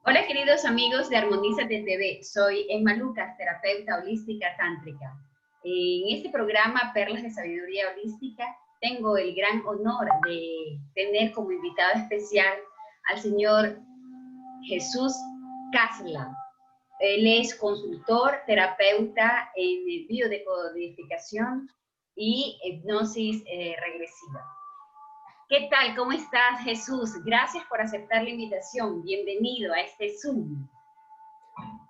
Hola queridos amigos de Armonízate TV, soy Emma Lucas, terapeuta holística tántrica. En este programa Perlas de Sabiduría Holística tengo el gran honor de tener como invitado especial al señor Jesús Casla. Él es consultor, terapeuta en biodecodificación y hipnosis regresiva. ¿Qué tal? ¿Cómo estás, Jesús? Gracias por aceptar la invitación. Bienvenido a este Zoom.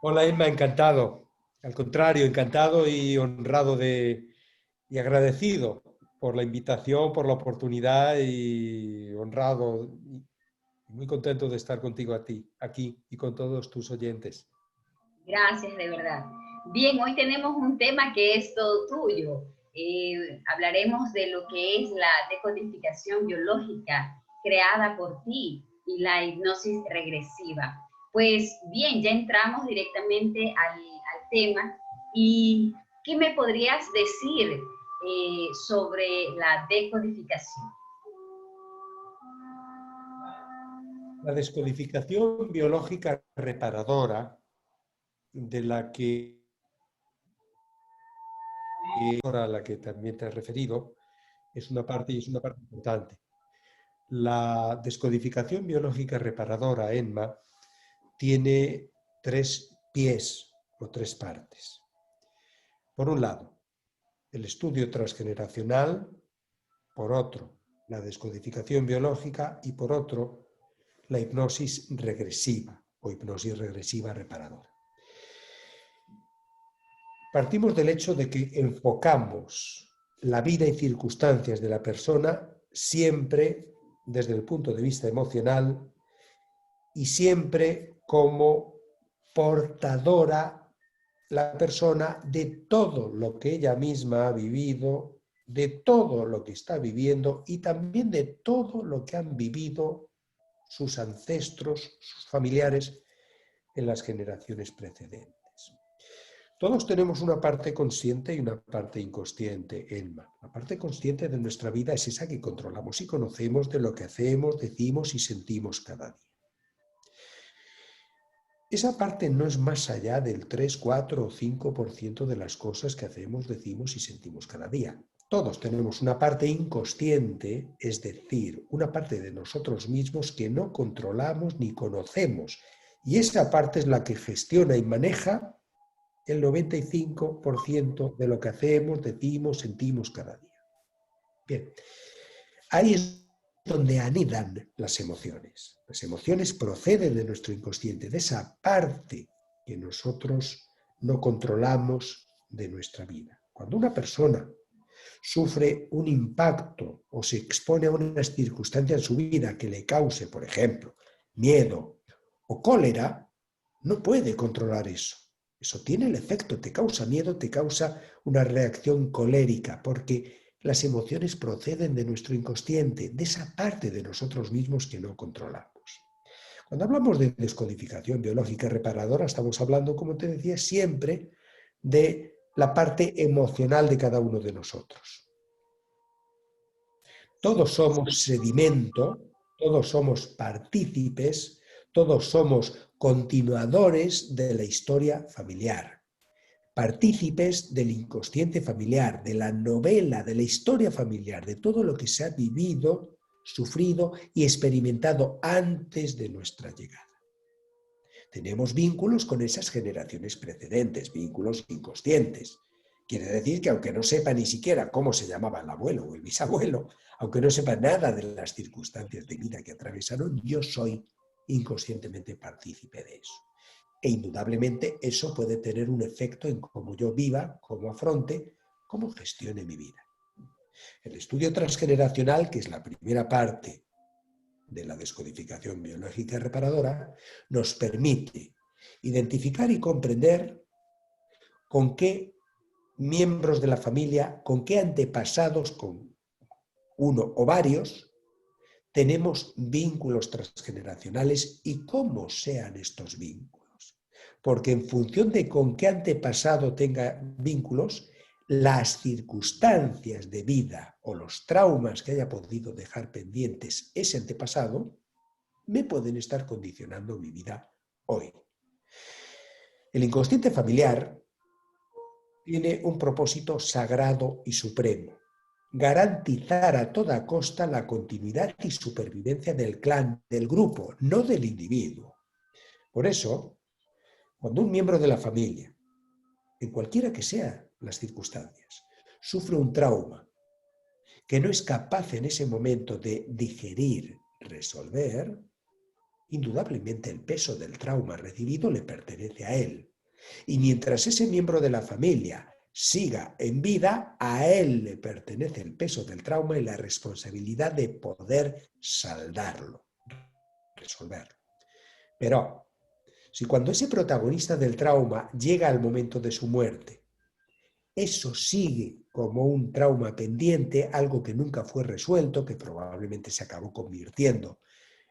Hola, Emma, encantado. Al contrario, encantado y honrado y agradecido por la invitación, por la oportunidad y honrado y muy contento de estar contigo aquí y con todos tus oyentes. Gracias, de verdad. Bien, hoy tenemos un tema que es todo tuyo. Hablaremos de lo que es la decodificación biológica creada por ti y la hipnosis regresiva. Pues bien, ya entramos directamente al tema. ¿Y qué me podrías decir sobre la decodificación? La descodificación biológica reparadora de la que a la que también te has referido es una parte importante. La descodificación biológica reparadora, ENMA, tiene tres pies o tres partes. Por un lado, el estudio transgeneracional, por otro, la descodificación biológica y por otro, la hipnosis regresiva o hipnosis regresiva reparadora. Partimos del hecho de que enfocamos la vida y circunstancias de la persona siempre desde el punto de vista emocional y siempre como portadora la persona de todo lo que ella misma ha vivido, de todo lo que está viviendo y también de todo lo que han vivido sus ancestros, sus familiares en las generaciones precedentes. Todos tenemos una parte consciente y una parte inconsciente, Elma. La parte consciente de nuestra vida es esa que controlamos y conocemos de lo que hacemos, decimos y sentimos cada día. Esa parte no es más allá del 3, 4 o 5% de las cosas que hacemos, decimos y sentimos cada día. Todos tenemos una parte inconsciente, es decir, una parte de nosotros mismos que no controlamos ni conocemos. Y esa parte es la que gestiona y maneja el 95% de lo que hacemos, decimos, sentimos cada día. Bien, ahí es donde anidan las emociones. Las emociones proceden de nuestro inconsciente, de esa parte que nosotros no controlamos de nuestra vida. Cuando una persona sufre un impacto o se expone a unas circunstancias en su vida que le cause, por ejemplo, miedo o cólera, no puede controlar eso. Eso tiene el efecto, te causa miedo, te causa una reacción colérica, porque las emociones proceden de nuestro inconsciente, de esa parte de nosotros mismos que no controlamos. Cuando hablamos de descodificación biológica reparadora, estamos hablando, como te decía, siempre de la parte emocional de cada uno de nosotros. Todos somos sedimento, todos somos partícipes, todos somos continuadores de la historia familiar, partícipes del inconsciente familiar, de la novela, de la historia familiar, de todo lo que se ha vivido, sufrido y experimentado antes de nuestra llegada. Tenemos vínculos con esas generaciones precedentes, vínculos inconscientes. Quiere decir que aunque no sepa ni siquiera cómo se llamaba el abuelo o el bisabuelo, aunque no sepa nada de las circunstancias de vida que atravesaron, yo soy inconscientemente partícipe de eso. E indudablemente eso puede tener un efecto en cómo yo viva, cómo afronte, cómo gestione mi vida. El estudio transgeneracional, que es la primera parte de la descodificación biológica reparadora, nos permite identificar y comprender con qué miembros de la familia, con qué antepasados, con uno o varios, tenemos vínculos transgeneracionales y cómo sean estos vínculos. Porque en función de con qué antepasado tenga vínculos, las circunstancias de vida o los traumas que haya podido dejar pendientes ese antepasado me pueden estar condicionando mi vida hoy. El inconsciente familiar tiene un propósito sagrado y supremo: garantizar a toda costa la continuidad y supervivencia del clan, del grupo, no del individuo. Por eso, cuando un miembro de la familia, en cualquiera que sean las circunstancias, sufre un trauma que no es capaz en ese momento de digerir, resolver, indudablemente el peso del trauma recibido le pertenece a él. Y mientras ese miembro de la familia siga en vida, a él le pertenece el peso del trauma y la responsabilidad de poder saldarlo, resolverlo. Pero si cuando ese protagonista del trauma llega al momento de su muerte, eso sigue como un trauma pendiente, algo que nunca fue resuelto, que probablemente se acabó convirtiendo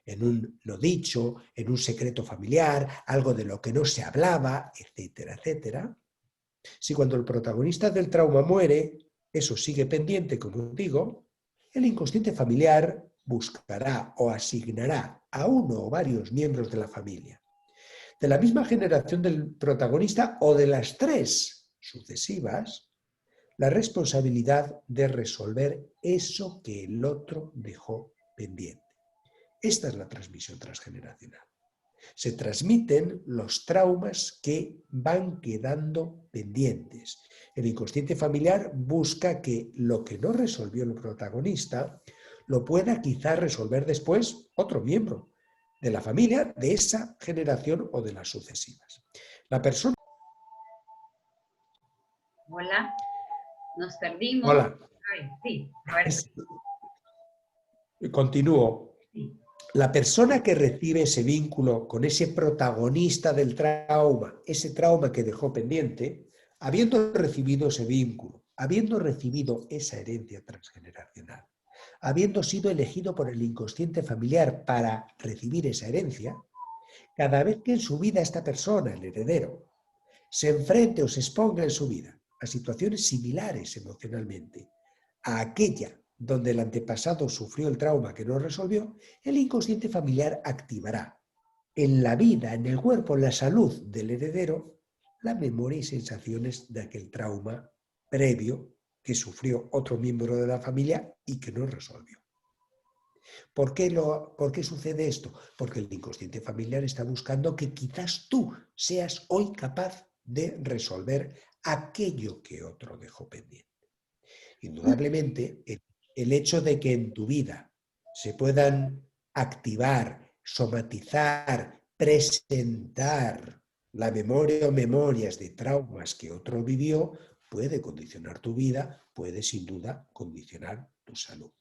en un no dicho, en un secreto familiar, algo de lo que no se hablaba, etcétera, etcétera. Si cuando el protagonista del trauma muere, eso sigue pendiente, como digo, el inconsciente familiar buscará o asignará a uno o varios miembros de la familia, de la misma generación del protagonista o de las tres sucesivas, la responsabilidad de resolver eso que el otro dejó pendiente. Esta es la transmisión transgeneracional. Se transmiten los traumas que van quedando pendientes. El inconsciente familiar busca que lo que no resolvió el protagonista lo pueda quizá resolver después otro miembro de la familia, de esa generación o de las sucesivas. La persona... Hola, nos perdimos. Hola. Ay, sí, a ver. Continúo. Sí. La persona que recibe ese vínculo con ese protagonista del trauma, ese trauma que dejó pendiente, habiendo recibido ese vínculo, habiendo recibido esa herencia transgeneracional, habiendo sido elegido por el inconsciente familiar para recibir esa herencia, cada vez que en su vida esta persona, el heredero, se enfrente o se exponga en su vida a situaciones similares emocionalmente a aquella donde el antepasado sufrió el trauma que no resolvió, el inconsciente familiar activará en la vida, en el cuerpo, en la salud del heredero, la memoria y sensaciones de aquel trauma previo que sufrió otro miembro de la familia y que no resolvió. ¿Por qué sucede esto? Porque el inconsciente familiar está buscando que quizás tú seas hoy capaz de resolver aquello que otro dejó pendiente. Indudablemente, el hecho de que en tu vida se puedan activar, somatizar, presentar la memoria o memorias de traumas que otro vivió, puede condicionar tu vida, puede sin duda condicionar tu salud.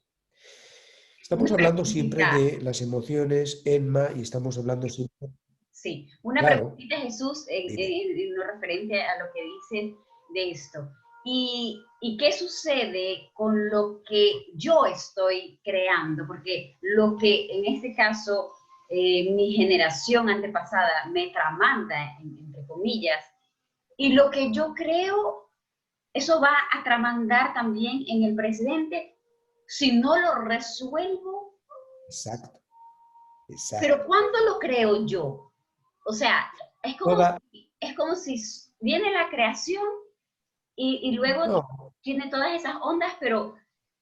Estamos hablando siempre de las emociones, Emma, y estamos hablando siempre... Sí, una Claro, preguntita, Jesús, dime. en lo referente a lo que dices de esto. ¿Y qué sucede con lo que yo estoy creando? Porque lo que en este caso mi generación antepasada me tramanda, entre comillas, y lo que yo creo, eso va a tramandar también en el presente si no lo resuelvo. Exacto, Pero exacto. ¿cuándo lo creo yo? O sea, Toda... es como si viene la creación y luego No, tiene todas esas ondas, pero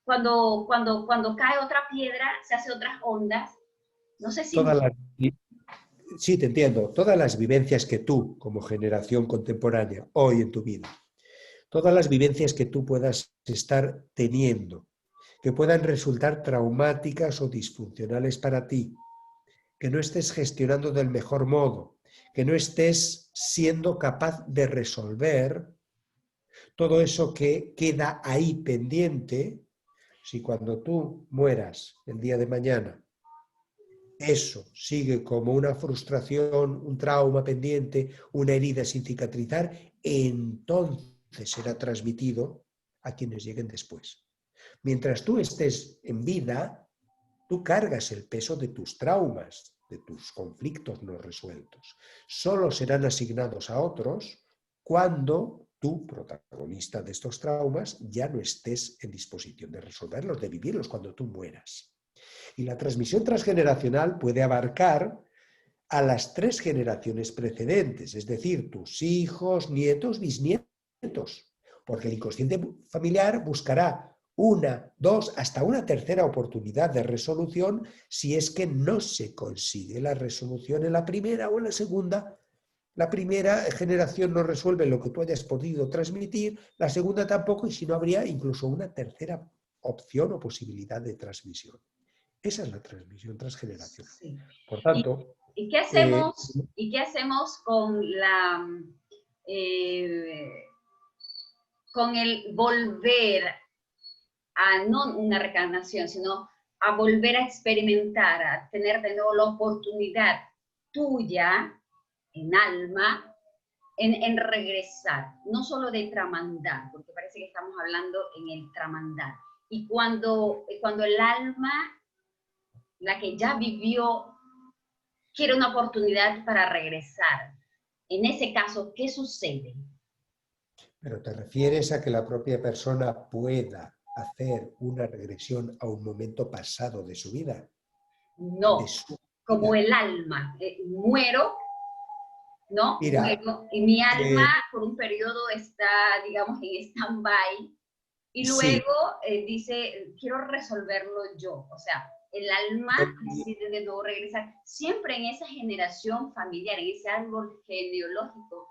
cuando cae otra piedra, se hace otras ondas. No sé si todas las... Sí, te entiendo. Todas las vivencias que tú, como generación contemporánea, hoy en tu vida, todas las vivencias que tú puedas estar teniendo, que puedan resultar traumáticas o disfuncionales para ti, que no estés gestionando del mejor modo, que no estés siendo capaz de resolver todo eso que queda ahí pendiente, si cuando tú mueras el día de mañana, eso sigue como una frustración, un trauma pendiente, una herida sin cicatrizar, entonces será transmitido a quienes lleguen después. Mientras tú estés en vida, tú cargas el peso de tus traumas, de tus conflictos no resueltos. Solo serán asignados a otros cuando tú, protagonista de estos traumas, ya no estés en disposición de resolverlos, de vivirlos cuando tú mueras. Y la transmisión transgeneracional puede abarcar a las 3 generaciones precedentes, es decir, tus hijos, nietos, bisnietos, porque el inconsciente familiar buscará una, dos, hasta una tercera oportunidad de resolución si es que no se consigue la resolución en la primera o en la segunda. La primera generación no resuelve lo que tú hayas podido transmitir, la segunda tampoco, y si no habría incluso una tercera opción o posibilidad de transmisión. Esa es la transmisión transgeneracional. Sí. Por tanto, ¿Y qué hacemos con el volver a no una reencarnación, sino a volver a experimentar, a tener de nuevo la oportunidad tuya en alma, en regresar, no solo de tramandar, porque parece que estamos hablando en el tramandar. Y cuando el alma, la que ya vivió, quiere una oportunidad para regresar, en ese caso, ¿qué sucede? Pero te refieres a que la propia persona pueda hacer una regresión a un momento pasado de su vida. No, de su como vida. el alma, muero, ¿no? Mira, Muero, y mi alma por un periodo está, digamos, en stand-by, y sí, luego dice, quiero resolverlo yo. O sea, el alma decide de nuevo regresar, siempre en esa generación familiar, en ese árbol genealógico.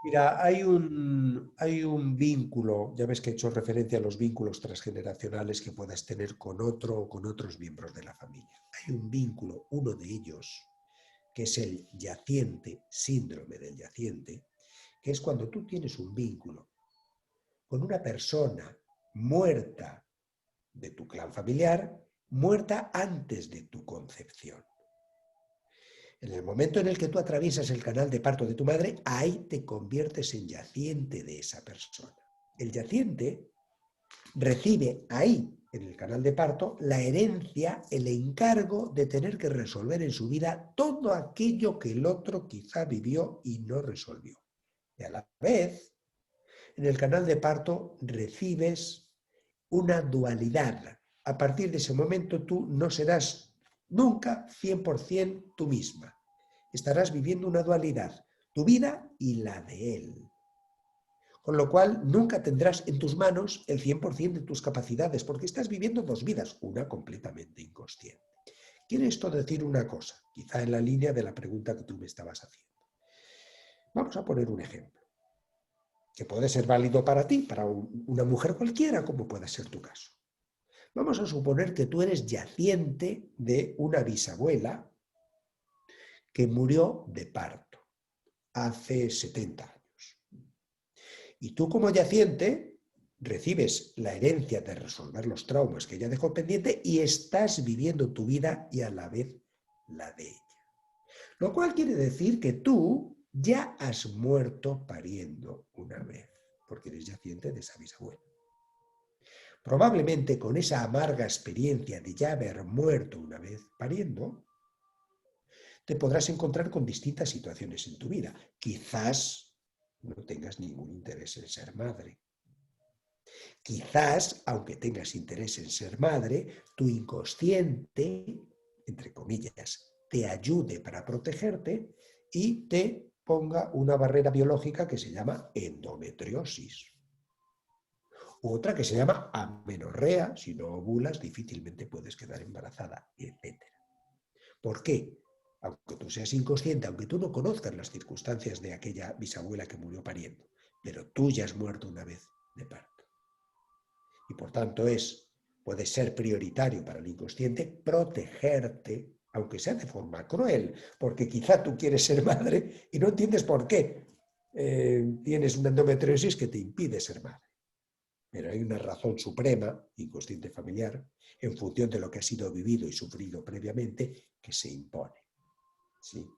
mira, hay un vínculo, ya ves que he hecho referencia a los vínculos transgeneracionales que puedas tener con otro o con otros miembros de la familia. Hay un vínculo, uno de ellos, que es el yaciente, síndrome del yaciente, que es cuando tú tienes un vínculo con una persona muerta de tu clan familiar, muerta antes de tu concepción. En el momento en el que tú atraviesas el canal de parto de tu madre, ahí te conviertes en yaciente de esa persona. El yaciente recibe ahí, en el canal de parto, la herencia, el encargo de tener que resolver en su vida todo aquello que el otro quizá vivió y no resolvió. Y a la vez, en el canal de parto recibes una dualidad. A partir de ese momento tú no serás nunca 100% tú misma. Estarás viviendo una dualidad, tu vida y la de él. Con lo cual nunca tendrás en tus manos el 100% de tus capacidades, porque estás viviendo dos vidas, una completamente inconsciente. Quiere esto decir una cosa, quizá en la línea de la pregunta que tú me estabas haciendo. Vamos a poner un ejemplo, que puede ser válido para ti, para una mujer cualquiera, como pueda ser tu caso. Vamos a suponer que tú eres yaciente de una bisabuela que murió de parto hace 70 años. Y tú como yaciente recibes la herencia de resolver los traumas que ella dejó pendiente y estás viviendo tu vida y a la vez la de ella. Lo cual quiere decir que tú ya has muerto pariendo una vez, porque eres yaciente de esa bisabuela. Probablemente con esa amarga experiencia de ya haber muerto una vez pariendo, te podrás encontrar con distintas situaciones en tu vida. Quizás no tengas ningún interés en ser madre. Quizás, aunque tengas interés en ser madre, tu inconsciente, entre comillas, te ayude para protegerte y te ponga una barrera biológica que se llama endometriosis. Otra que se llama amenorrea, si no ovulas difícilmente puedes quedar embarazada, etc. ¿Por qué? Aunque tú seas inconsciente, aunque tú no conozcas las circunstancias de aquella bisabuela que murió pariendo, pero tú ya has muerto una vez de parto. Y por tanto puede ser prioritario para el inconsciente protegerte, aunque sea de forma cruel, porque quizá tú quieres ser madre y no entiendes por qué. Tienes una endometriosis que te impide ser madre. Pero hay una razón suprema, inconsciente familiar, en función de lo que ha sido vivido y sufrido previamente, que se impone. ¿Sí?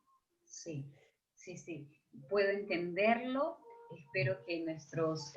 Sí, sí, sí. Puedo entenderlo. Espero que nuestros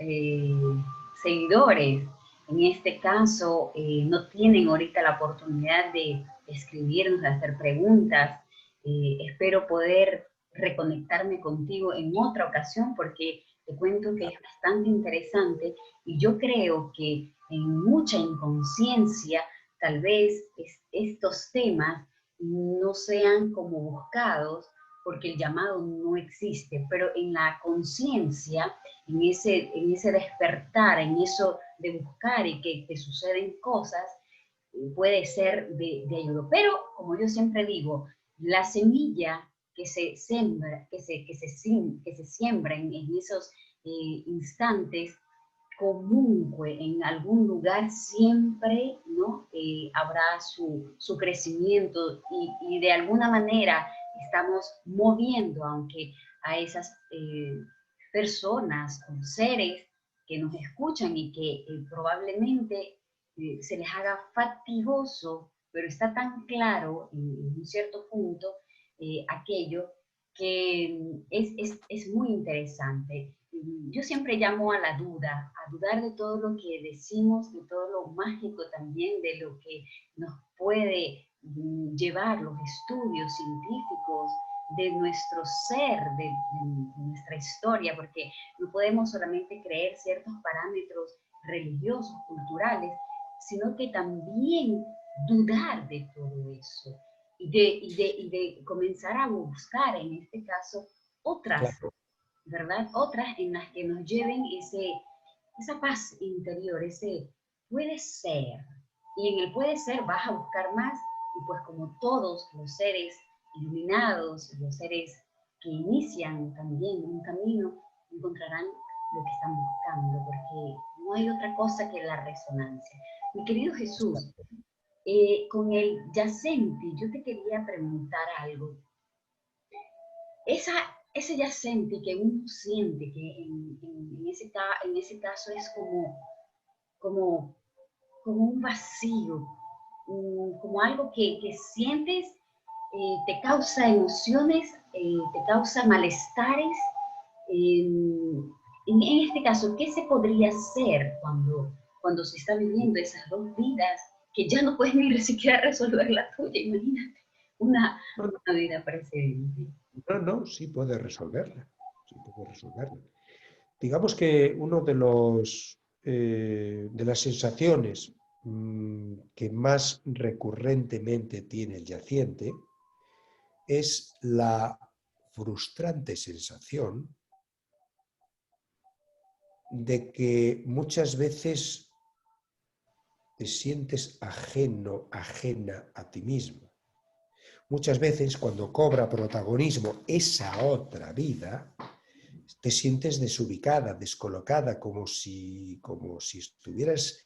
seguidores, en este caso, no tienen ahorita la oportunidad de escribirnos, de hacer preguntas. Espero poder reconectarme contigo en otra ocasión porque te cuento que es bastante interesante y yo creo que en mucha inconsciencia tal vez estos temas no sean como buscados, porque el llamado no existe, pero en la conciencia, en ese despertar, en eso de buscar y que suceden cosas, puede ser de ayuda. Pero, como yo siempre digo, la semilla que se siembra, que se siembra en esos instantes, comunque en algún lugar siempre, ¿no? Habrá su crecimiento y de alguna manera estamos moviendo, aunque a esas personas o seres que nos escuchan y que probablemente se les haga fatigoso, pero está tan claro en un cierto punto aquello que es muy interesante. Yo siempre llamo a la duda, a dudar de todo lo que decimos, de todo lo mágico también, de lo que nos puede llevar los estudios científicos de nuestro ser, de nuestra historia, porque no podemos solamente creer ciertos parámetros religiosos, culturales, sino que también dudar de todo eso y de comenzar a buscar, en este caso, otras, Claro. ¿verdad? Otras en las que nos lleven esa paz interior, ese puede ser. Y en el puede ser vas a buscar más, y pues como todos los seres iluminados, los seres que inician también un camino, encontrarán lo que están buscando, porque no hay otra cosa que la resonancia. Mi querido Jesús, con el yacente, yo te quería preguntar algo. Esa, ese yacente que uno siente, que en ese caso es como, como un vacío, como algo que sientes, te causa emociones, te causa malestares. Eh, en este caso, ¿qué se podría hacer cuando se está viviendo esas dos vidas que ya no puedes ni siquiera resolver la tuya? Imagínate, No, no, una vida precedente. no, sí puede resolverla. Sí puede resolverla. Digamos que uno de los de las sensaciones que más recurrentemente tiene el yaciente es la frustrante sensación de que muchas veces te sientes ajeno, ajena a ti mismo. Muchas veces cuando cobra protagonismo esa otra vida, te sientes desubicada, descolocada, como si estuvieras,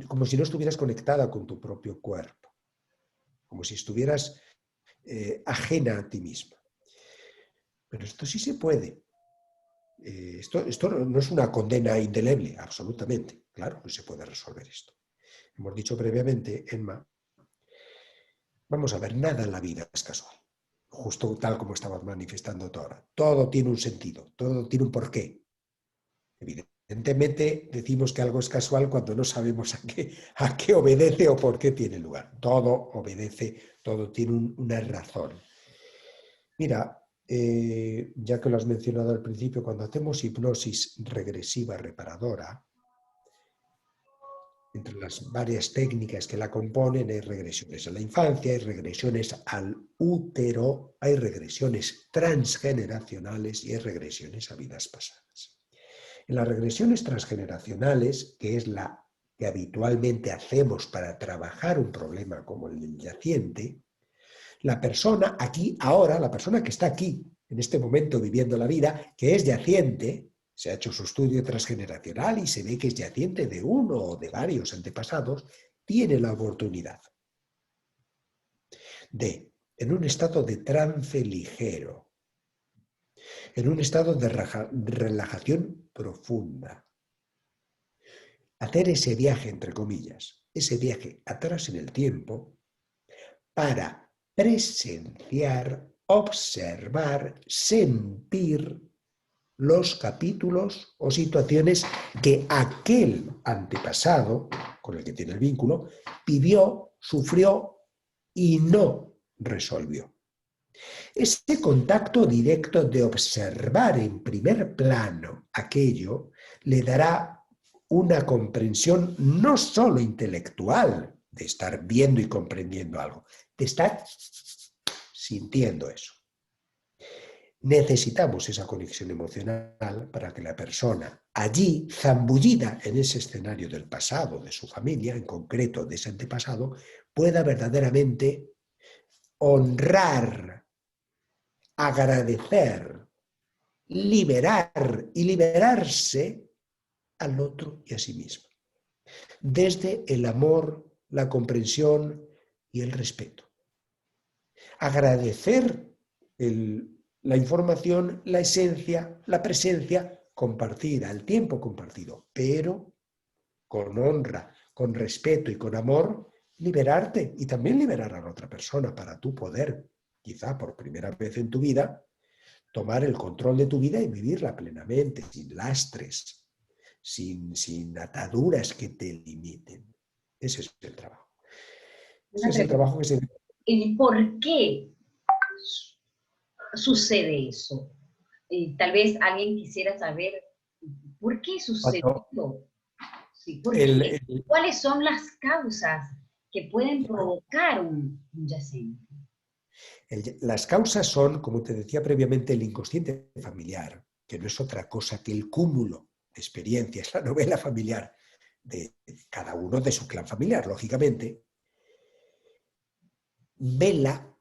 como si no estuvieras conectada con tu propio cuerpo, como si estuvieras ajena a ti misma. Pero esto sí se puede. Esto no es una condena indeleble, absolutamente. Claro que se puede resolver esto. Hemos dicho previamente, Emma, vamos a ver, nada en la vida es casual. Justo tal como estabas manifestando tú ahora. Todo tiene un sentido, todo tiene un porqué. Evidentemente decimos que algo es casual cuando no sabemos a qué obedece o por qué tiene lugar. Todo obedece, todo tiene una razón. Mira, ya que lo has mencionado al principio, cuando hacemos hipnosis regresiva reparadora, entre las varias técnicas que la componen hay regresiones a la infancia, hay regresiones al útero, hay regresiones transgeneracionales y hay regresiones a vidas pasadas. En las regresiones transgeneracionales, que es la que habitualmente hacemos para trabajar un problema como el del yaciente, la persona aquí, ahora, la persona que está aquí, en este momento viviendo la vida, que es yaciente, se ha hecho su estudio transgeneracional y se ve que es yaciente de uno o de varios antepasados, tiene la oportunidad de, en un estado de trance ligero, en un estado de relajación profunda, hacer ese viaje, entre comillas, ese viaje atrás en el tiempo, para presenciar, observar, sentir los capítulos o situaciones que aquel antepasado, con el que tiene el vínculo, vivió, sufrió y no resolvió. Ese contacto directo de observar en primer plano aquello le dará una comprensión no solo intelectual, de estar viendo y comprendiendo algo, de estar sintiendo eso. Necesitamos esa conexión emocional para que la persona, allí zambullida en ese escenario del pasado, de su familia, en concreto de ese antepasado, pueda verdaderamente honrar, agradecer, liberar y liberarse al otro y a sí mismo. Desde el amor, la comprensión y el respeto. Agradecer la información, la esencia, la presencia compartida, el tiempo compartido, pero con honra, con respeto y con amor, liberarte y también liberar a la otra persona para tú poder, quizá por primera vez en tu vida, tomar el control de tu vida y vivirla plenamente, sin lastres, sin ataduras que te limiten. Ese es el trabajo. Ese es el trabajo que se... ¿Y por qué sucede eso? Tal vez alguien quisiera saber por qué sucede esto. Sí, ¿por qué? ¿Cuáles son las causas que pueden provocar un yacente? Las causas son, como te decía previamente, el inconsciente familiar, que no es otra cosa que el cúmulo de experiencias, la novela familiar de cada uno de su clan familiar, lógicamente, vela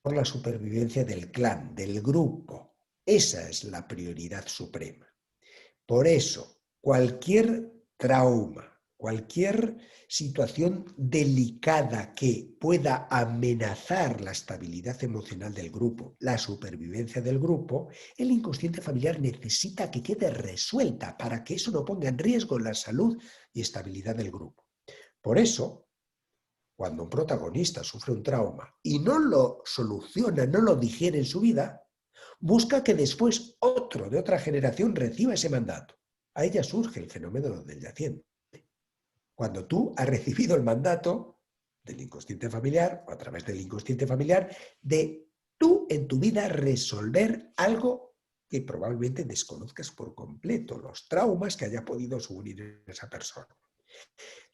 por la supervivencia del clan, del grupo. Esa es la prioridad suprema. Por eso, cualquier trauma, cualquier situación delicada que pueda amenazar la estabilidad emocional del grupo, la supervivencia del grupo, el inconsciente familiar necesita que quede resuelta para que eso no ponga en riesgo la salud y estabilidad del grupo. Por eso, cuando un protagonista sufre un trauma y no lo soluciona, no lo digiere en su vida, busca que después otro de otra generación reciba ese mandato. A ella surge el fenómeno del yaciente. Cuando tú has recibido el mandato del inconsciente familiar o a través del inconsciente familiar de tú en tu vida resolver algo que probablemente desconozcas por completo, los traumas que haya podido sufrir esa persona.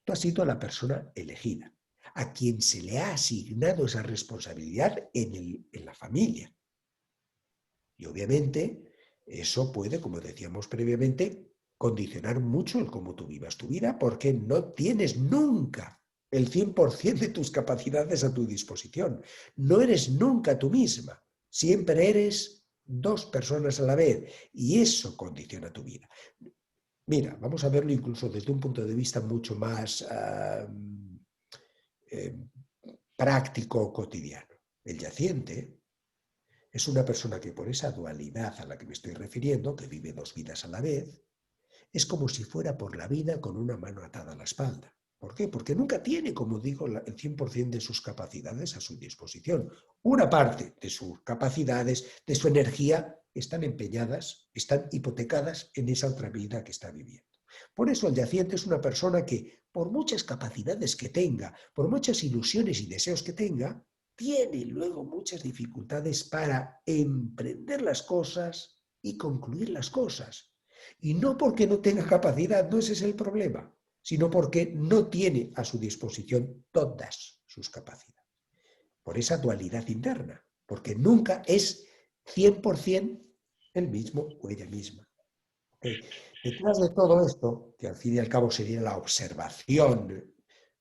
Tú has sido la persona elegida, a quien se le ha asignado esa responsabilidad en la familia. Y obviamente eso puede, como decíamos previamente, condicionar mucho el cómo tú vivas tu vida, porque no tienes nunca el 100% de tus capacidades a tu disposición. No eres nunca tú misma. Siempre eres dos personas a la vez y eso condiciona tu vida. Mira, vamos a verlo incluso desde un punto de vista mucho más práctico, cotidiano. El yaciente es una persona que por esa dualidad a la que me estoy refiriendo, que vive dos vidas a la vez, es como si fuera por la vida con una mano atada a la espalda. ¿Por qué? Porque nunca tiene, como digo, el 100% de sus capacidades a su disposición. Una parte de sus capacidades, de su energía, están empeñadas, están hipotecadas en esa otra vida que está viviendo. Por eso el yaciente es una persona que, por muchas capacidades que tenga, por muchas ilusiones y deseos que tenga, tiene luego muchas dificultades para emprender las cosas y concluir las cosas. Y no porque no tenga capacidad, no ese es el problema, sino porque no tiene a su disposición todas sus capacidades. Por esa dualidad interna, porque nunca es 100% el mismo o ella misma. ¿Okay? Detrás de todo esto, que al fin y al cabo sería la observación,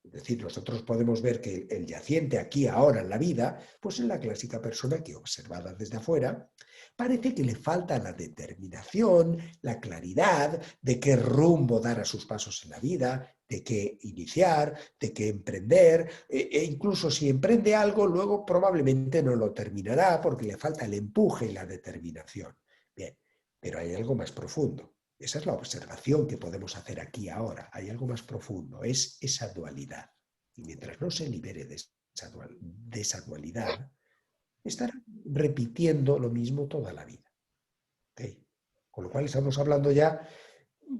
es decir, nosotros podemos ver que el yaciente aquí, ahora en la vida, pues es la clásica persona que, observada desde afuera, parece que le falta la determinación, la claridad de qué rumbo dar a sus pasos en la vida, de qué iniciar, de qué emprender, e incluso si emprende algo, luego probablemente no lo terminará porque le falta el empuje y la determinación. Bien, pero hay algo más profundo. Esa es la observación que podemos hacer aquí ahora. Hay algo más profundo, es esa dualidad. Y mientras no se libere de esa dualidad, estará repitiendo lo mismo toda la vida. ¿Okay? Con lo cual estamos hablando ya,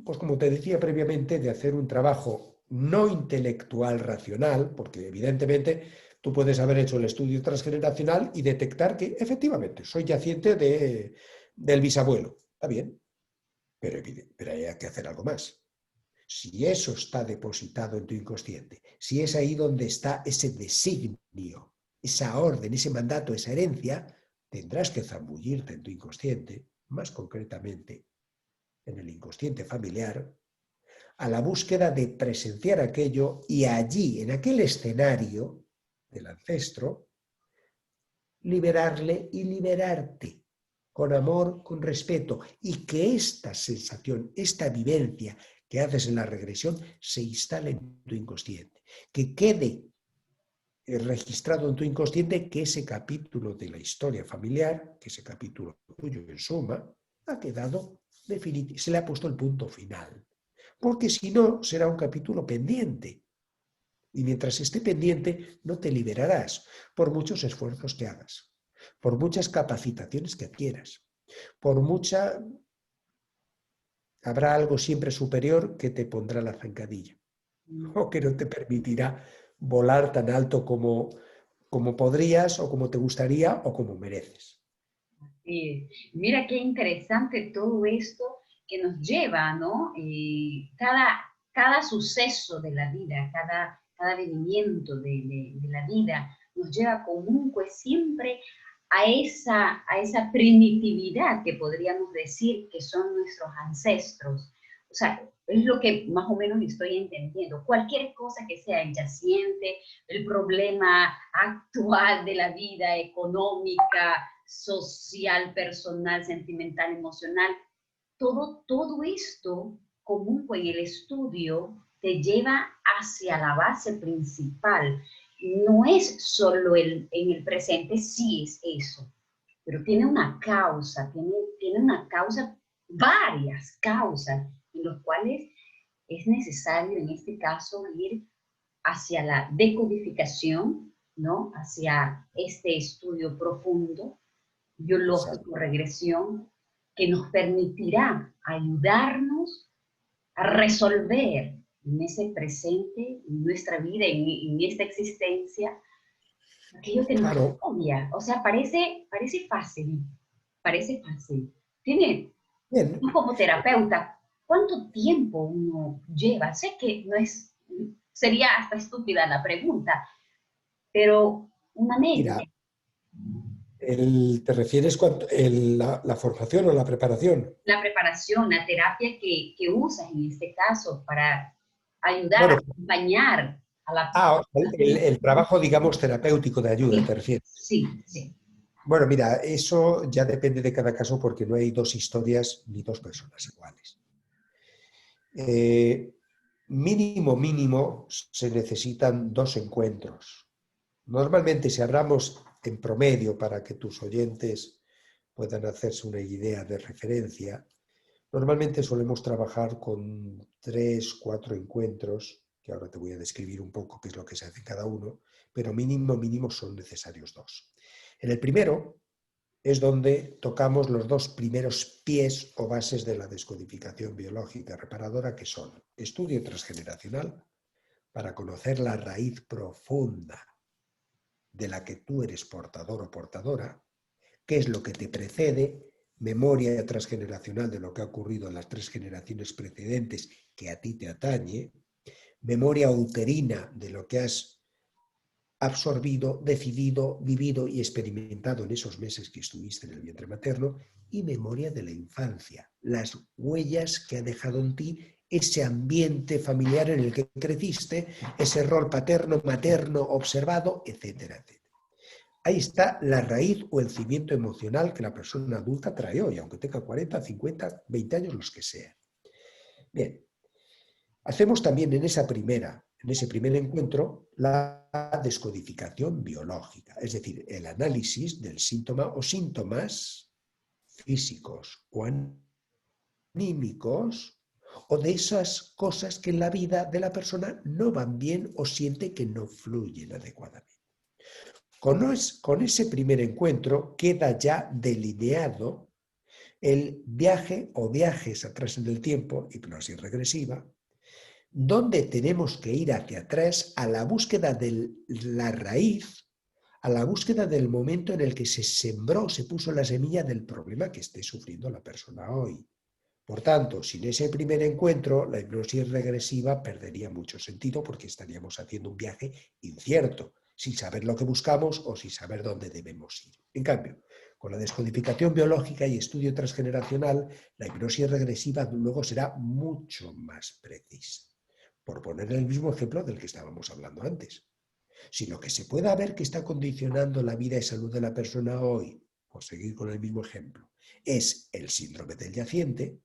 pues como te decía previamente, de hacer un trabajo no intelectual racional, porque evidentemente tú puedes haber hecho el estudio transgeneracional y detectar que efectivamente soy yaciente del bisabuelo. Está bien. Pero hay que hacer algo más. si eso está depositado en tu inconsciente, si es ahí donde está ese designio, esa orden, ese mandato, esa herencia, tendrás que zambullirte en tu inconsciente, más concretamente en el inconsciente familiar, a la búsqueda de presenciar aquello y allí, en aquel escenario del ancestro, liberarle y liberarte con amor, con respeto, y que esta sensación, esta vivencia que haces en la regresión se instale en tu inconsciente, que quede registrado en tu inconsciente que ese capítulo de la historia familiar, que ese capítulo tuyo en suma, ha quedado definitivo, se le ha puesto el punto final. Porque si no, será un capítulo pendiente. Y mientras esté pendiente, no te liberarás por muchos esfuerzos que hagas, por muchas capacitaciones que adquieras, por mucha... Habrá algo siempre superior que te pondrá la zancadilla o que no te permitirá volar tan alto como podrías o como te gustaría o como mereces. Mira qué interesante todo esto que nos lleva, ¿no? Cada suceso de la vida, cada venimiento de la vida nos lleva comunque siempre a esa primitividad que podríamos decir que son nuestros ancestros. O sea, es lo que más o menos estoy entendiendo. Cualquier cosa que sea yaciente, el problema actual de la vida económica, social, personal, sentimental, emocional, todo esto común en el estudio te lleva hacia la base principal. No es solo en el presente, sí es eso, pero tiene una causa, tiene una causa, varias causas, en los cuales es necesario en este caso ir hacia la decodificación, ¿no? Hacia este estudio profundo, biológico, regresión, que nos permitirá ayudarnos a resolver en ese presente, en nuestra vida, en esta existencia, aquello que nos Claro. agobia. O sea, parece fácil, parece fácil. Tiene, Bien. como terapeuta, ¿cuánto tiempo uno lleva? Sé que no es, sería hasta estúpida la pregunta, pero una media. Mira, ¿te refieres la formación o la preparación? La preparación, la terapia que usas en este caso para ayudar, a Bueno, acompañar a la persona. el trabajo, digamos, terapéutico de ayuda, ¿te Sí, refieres? sí, sí. Bueno, mira, eso ya depende de cada caso porque no hay dos historias ni dos personas iguales. Mínimo, se necesitan 2 encuentros. Normalmente, si hablamos en promedio para que tus oyentes puedan hacerse una idea de referencia, normalmente solemos trabajar con 3, 4 encuentros, que ahora te voy a describir un poco qué es lo que se hace en cada uno, pero mínimo son necesarios 2. En el primero es donde tocamos los 2 primeros pies o bases de la descodificación biológica reparadora, que son estudio transgeneracional, para conocer la raíz profunda de la que tú eres portador o portadora, qué es lo que te precede, memoria transgeneracional de lo que ha ocurrido en las 3 generaciones precedentes que a ti te atañe, memoria uterina de lo que has absorbido, decidido, vivido y experimentado en esos meses que estuviste en el vientre materno, y memoria de la infancia, las huellas que ha dejado en ti ese ambiente familiar en el que creciste, ese rol paterno, materno, observado, etcétera, etcétera. Ahí está la raíz o el cimiento emocional que la persona adulta trae hoy, aunque tenga 40, 50, 20 años, los que sean. Bien, hacemos también en ese primer encuentro, la descodificación biológica, es decir, el análisis del síntoma o síntomas físicos o anímicos o de esas cosas que en la vida de la persona no van bien o siente que no fluyen adecuadamente. Con ese primer encuentro queda ya delineado el viaje o viajes atrás en el tiempo, hipnosis regresiva, donde tenemos que ir hacia atrás a la búsqueda de la raíz, a la búsqueda del momento en el que se sembró, se puso la semilla del problema que esté sufriendo la persona hoy. Por tanto, sin ese primer encuentro, la hipnosis regresiva perdería mucho sentido porque estaríamos haciendo un viaje incierto, sin saber lo que buscamos o sin saber dónde debemos ir. En cambio, con la descodificación biológica y estudio transgeneracional, la hipnosis regresiva luego será mucho más precisa. Por poner el mismo ejemplo del que estábamos hablando antes. Si lo que se pueda ver que está condicionando la vida y salud de la persona hoy, por seguir con el mismo ejemplo, es el síndrome del yaciente,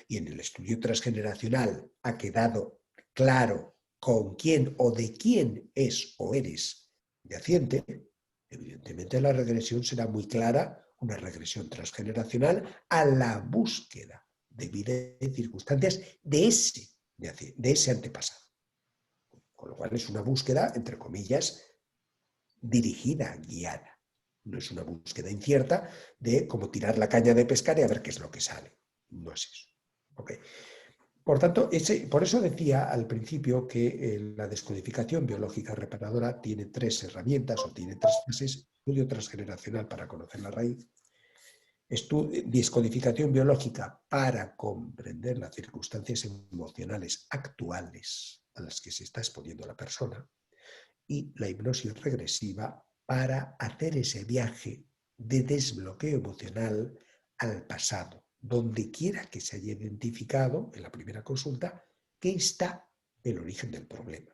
y en el estudio transgeneracional ha quedado claro con quién o de quién es o eres yaciente, evidentemente la regresión será muy clara, una regresión transgeneracional a la búsqueda de vida y circunstancias de ese antepasado. Con lo cual es una búsqueda, entre comillas, dirigida, guiada. No es una búsqueda incierta de como tirar la caña de pescar y a ver qué es lo que sale. No es eso. Okay. Por tanto, por eso decía al principio que la descodificación biológica reparadora tiene 3 herramientas o tiene 3 fases: estudio transgeneracional para conocer la raíz, descodificación biológica para comprender las circunstancias emocionales actuales a las que se está exponiendo la persona, y la hipnosis regresiva para hacer ese viaje de desbloqueo emocional al pasado, donde quiera que se haya identificado en la primera consulta que está el origen del problema.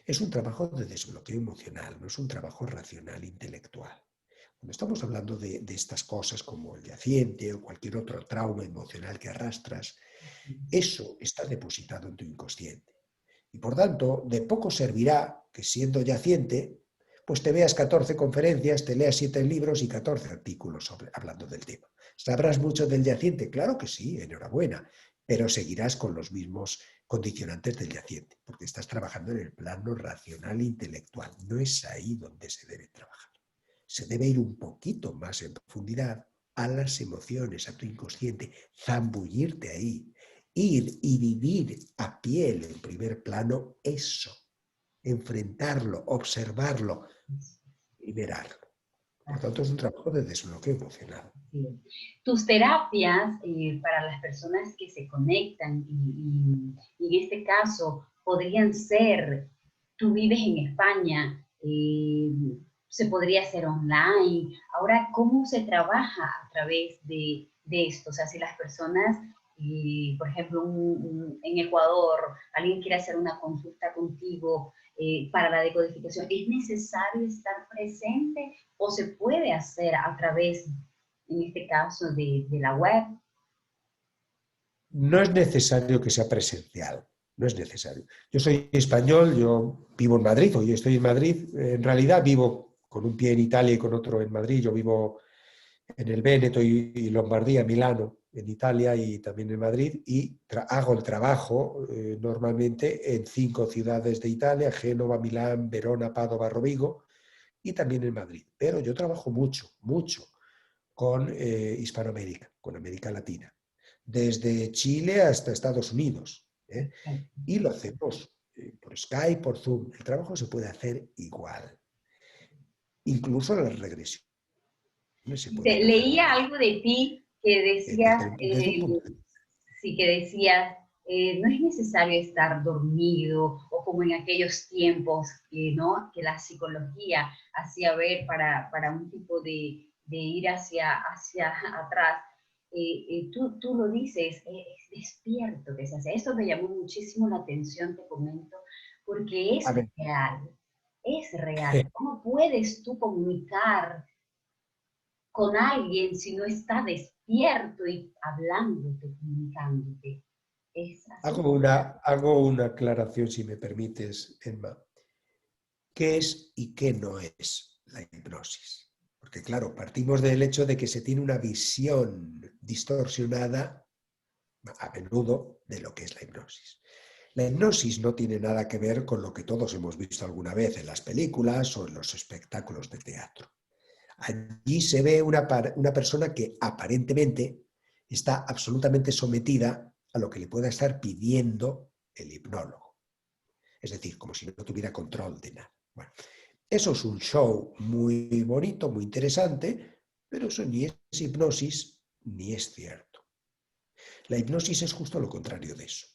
Es un trabajo de desbloqueo emocional, no es un trabajo racional, intelectual. Cuando estamos hablando de estas cosas como el yaciente o cualquier otro trauma emocional que arrastras, eso está depositado en tu inconsciente. Y por tanto, de poco servirá que siendo yaciente, pues te veas 14 conferencias, te leas 7 libros y 14 artículos hablando del tema. ¿Sabrás mucho del yaciente? Claro que sí, enhorabuena, pero seguirás con los mismos condicionantes del yaciente, porque estás trabajando en el plano racional e intelectual. No es ahí donde se debe trabajar. Se debe ir un poquito más en profundidad a las emociones, a tu inconsciente, zambullirte ahí, ir y vivir a piel en primer plano eso, enfrentarlo, observarlo, liberarlo. Por tanto, es un trabajo de desbloqueo emocional. Tus terapias para las personas que se conectan y en este caso podrían ser, tú vives en España, se podría hacer online. Ahora, ¿cómo se trabaja a través de esto? O sea, si las personas, por ejemplo, en Ecuador, alguien quiere hacer una consulta contigo para la decodificación, ¿es necesario estar presente o se puede hacer a través, en este caso, de la web? No es necesario que sea presencial, no es necesario. Yo soy español, yo vivo en Madrid, hoy estoy en Madrid, en realidad vivo con un pie en Italia y con otro en Madrid, yo vivo en el Véneto y Lombardía, Milano, en Italia y también en Madrid, y hago el trabajo normalmente en 5 ciudades de Italia: Génova, Milán, Verona, Padova, Rovigo, y también en Madrid. Pero yo trabajo mucho, mucho con Hispanoamérica, con América Latina, desde Chile hasta Estados Unidos, ¿eh? Y lo hacemos por Skype, por Zoom. El trabajo se puede hacer igual. Incluso las regresiones se pueden hacer Leía online. algo de ti que decías, Desde un punto de vista. sí, que decías, no es necesario estar dormido o como en aquellos tiempos, ¿no? Que la psicología hacía ver para un tipo de ir hacia atrás. Tú lo dices, es despierto que se hace. Esto me llamó muchísimo la atención, te comento, porque A ver, real, es real. ¿Cómo puedes tú comunicar con alguien si no está despierto y hablándote, comunicándote? ¿Es así? hago una aclaración, si me permites, Emma. ¿Qué es y qué no es la hipnosis? Porque claro, partimos del hecho de que se tiene una visión distorsionada a menudo de lo que es la hipnosis. La hipnosis no tiene nada que ver con lo que todos hemos visto alguna vez en las películas o en los espectáculos de teatro. Allí se ve una persona que aparentemente está absolutamente sometida a lo que le pueda estar pidiendo el hipnólogo. Es decir, como si no tuviera control de nada. Bueno, eso es un show muy bonito, muy interesante, pero eso ni es hipnosis ni es cierto. La hipnosis es justo lo contrario de eso.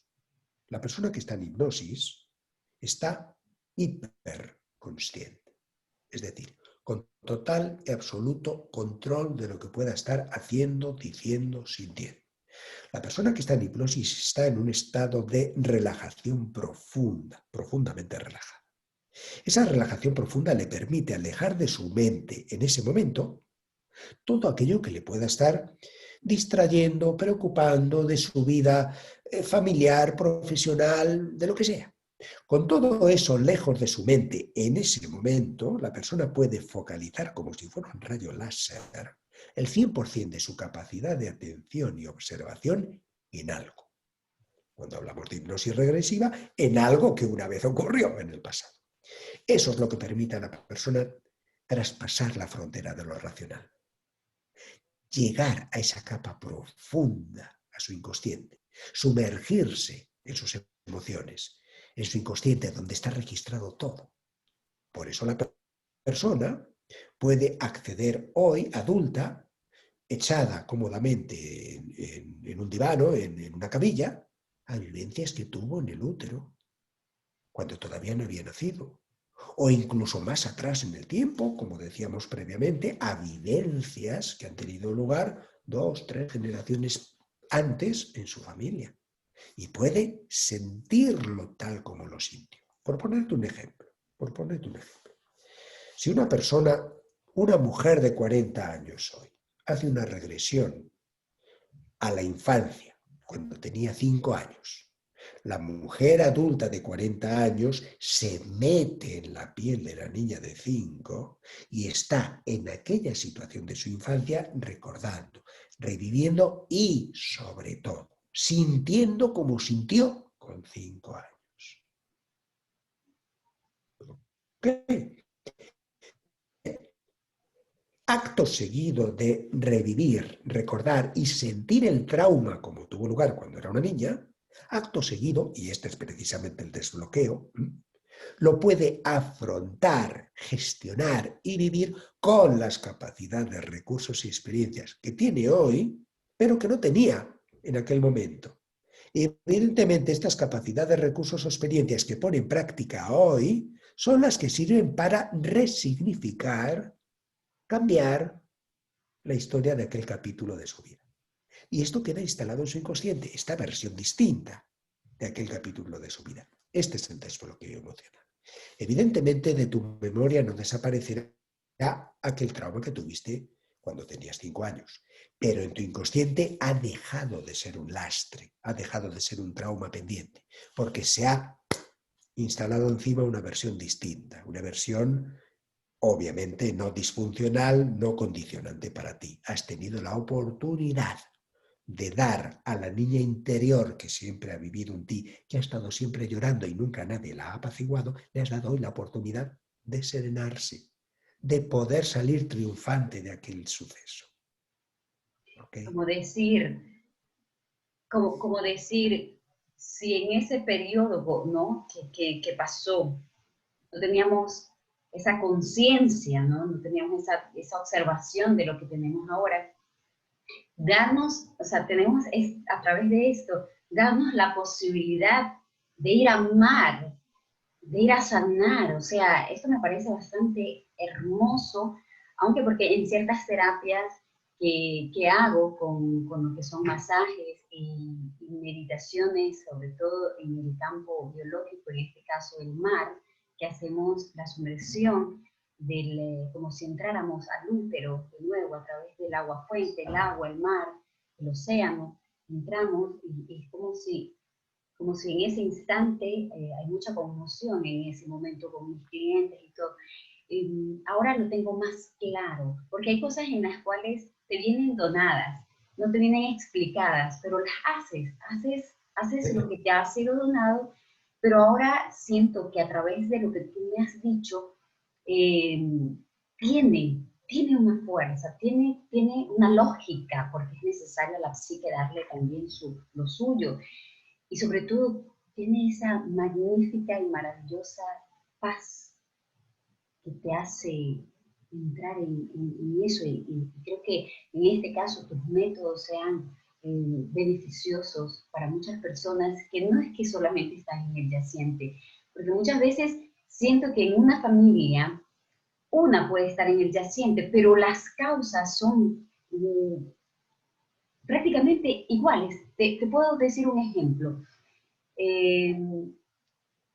La persona que está en hipnosis está hiperconsciente, es decir, con total y absoluto control de lo que pueda estar haciendo, diciendo, sintiendo. La persona que está en hipnosis está en un estado de relajación profunda, profundamente relajada. Esa relajación profunda le permite alejar de su mente en ese momento todo aquello que le pueda estar distrayendo, preocupando de su vida familiar, profesional, de lo que sea. Con todo eso lejos de su mente, en ese momento, la persona puede focalizar como si fuera un rayo láser el 100% de su capacidad de atención y observación en algo. Cuando hablamos de hipnosis regresiva, en algo que una vez ocurrió en el pasado. Eso es lo que permite a la persona traspasar la frontera de lo racional. Llegar a esa capa profunda, a su inconsciente, sumergirse en sus emociones, en su inconsciente, donde está registrado todo. Por eso la persona puede acceder hoy, adulta, echada cómodamente en un divano, en una camilla, a vivencias que tuvo en el útero, cuando todavía no había nacido. O incluso más atrás en el tiempo, como decíamos previamente, a vivencias que han tenido lugar 2, 3 generaciones antes en su familia. Y puede sentirlo tal como lo sintió. Por ponerte un ejemplo. Si una persona, una mujer de 40 años hoy, hace una regresión a la infancia, cuando tenía 5 años, la mujer adulta de 40 años se mete en la piel de la niña de 5 y está en aquella situación de su infancia recordando, reviviendo y, sobre todo, sintiendo como sintió con 5 años. ¿Okay? Acto seguido de revivir, recordar y sentir el trauma como tuvo lugar cuando era una niña, acto seguido, y este es precisamente el desbloqueo, lo puede afrontar, gestionar y vivir con las capacidades, recursos y experiencias que tiene hoy, pero que no tenía en aquel momento. Evidentemente, estas capacidades, recursos o experiencias que pone en práctica hoy son las que sirven para resignificar, cambiar la historia de aquel capítulo de su vida. Y esto queda instalado en su inconsciente, esta versión distinta de aquel capítulo de su vida. Este es el desbloqueo emocional. Evidentemente, de tu memoria no desaparecerá aquel trauma que tuviste cuando tenías 5 años, pero en tu inconsciente ha dejado de ser un lastre, ha dejado de ser un trauma pendiente, porque se ha instalado encima una versión distinta, una versión obviamente no disfuncional, no condicionante para ti. Has tenido la oportunidad de dar a la niña interior que siempre ha vivido en ti, que ha estado siempre llorando y nunca nadie la ha apaciguado, le has dado hoy la oportunidad de serenarse, de poder salir triunfante de aquel suceso. ¿Okay? Como decir, si en ese periodo, ¿no? que pasó, no teníamos esa conciencia, ¿no? No teníamos esa observación de lo que tenemos ahora, darnos, o sea, tenemos a través de esto, darnos la posibilidad de ir a amar, de ir a sanar, o sea, esto me parece bastante hermoso, aunque porque en ciertas terapias que hago con lo que son masajes y meditaciones, sobre todo en el campo biológico, en este caso el mar, que hacemos la sumersión como si entráramos al útero de nuevo a través del agua fuente, el agua, el mar, el océano, entramos y es como si en ese instante hay mucha conmoción en ese momento con mis clientes y todo. Ahora lo tengo más claro, porque hay cosas en las cuales te vienen donadas, no te vienen explicadas, pero las haces lo que te ha sido donado, pero ahora siento que a través de lo que tú me has dicho, eh, tiene una fuerza, tiene una lógica, porque es necesario a la psique darle también lo suyo. Y sobre todo, tiene esa magnífica y maravillosa paz que te hace entrar en eso. Y creo que en este caso tus métodos se han beneficiosos para muchas personas que no es que solamente están en el yaciente, porque muchas veces siento que en una familia una puede estar en el yaciente, pero las causas son prácticamente iguales. Te puedo decir un ejemplo. Eh,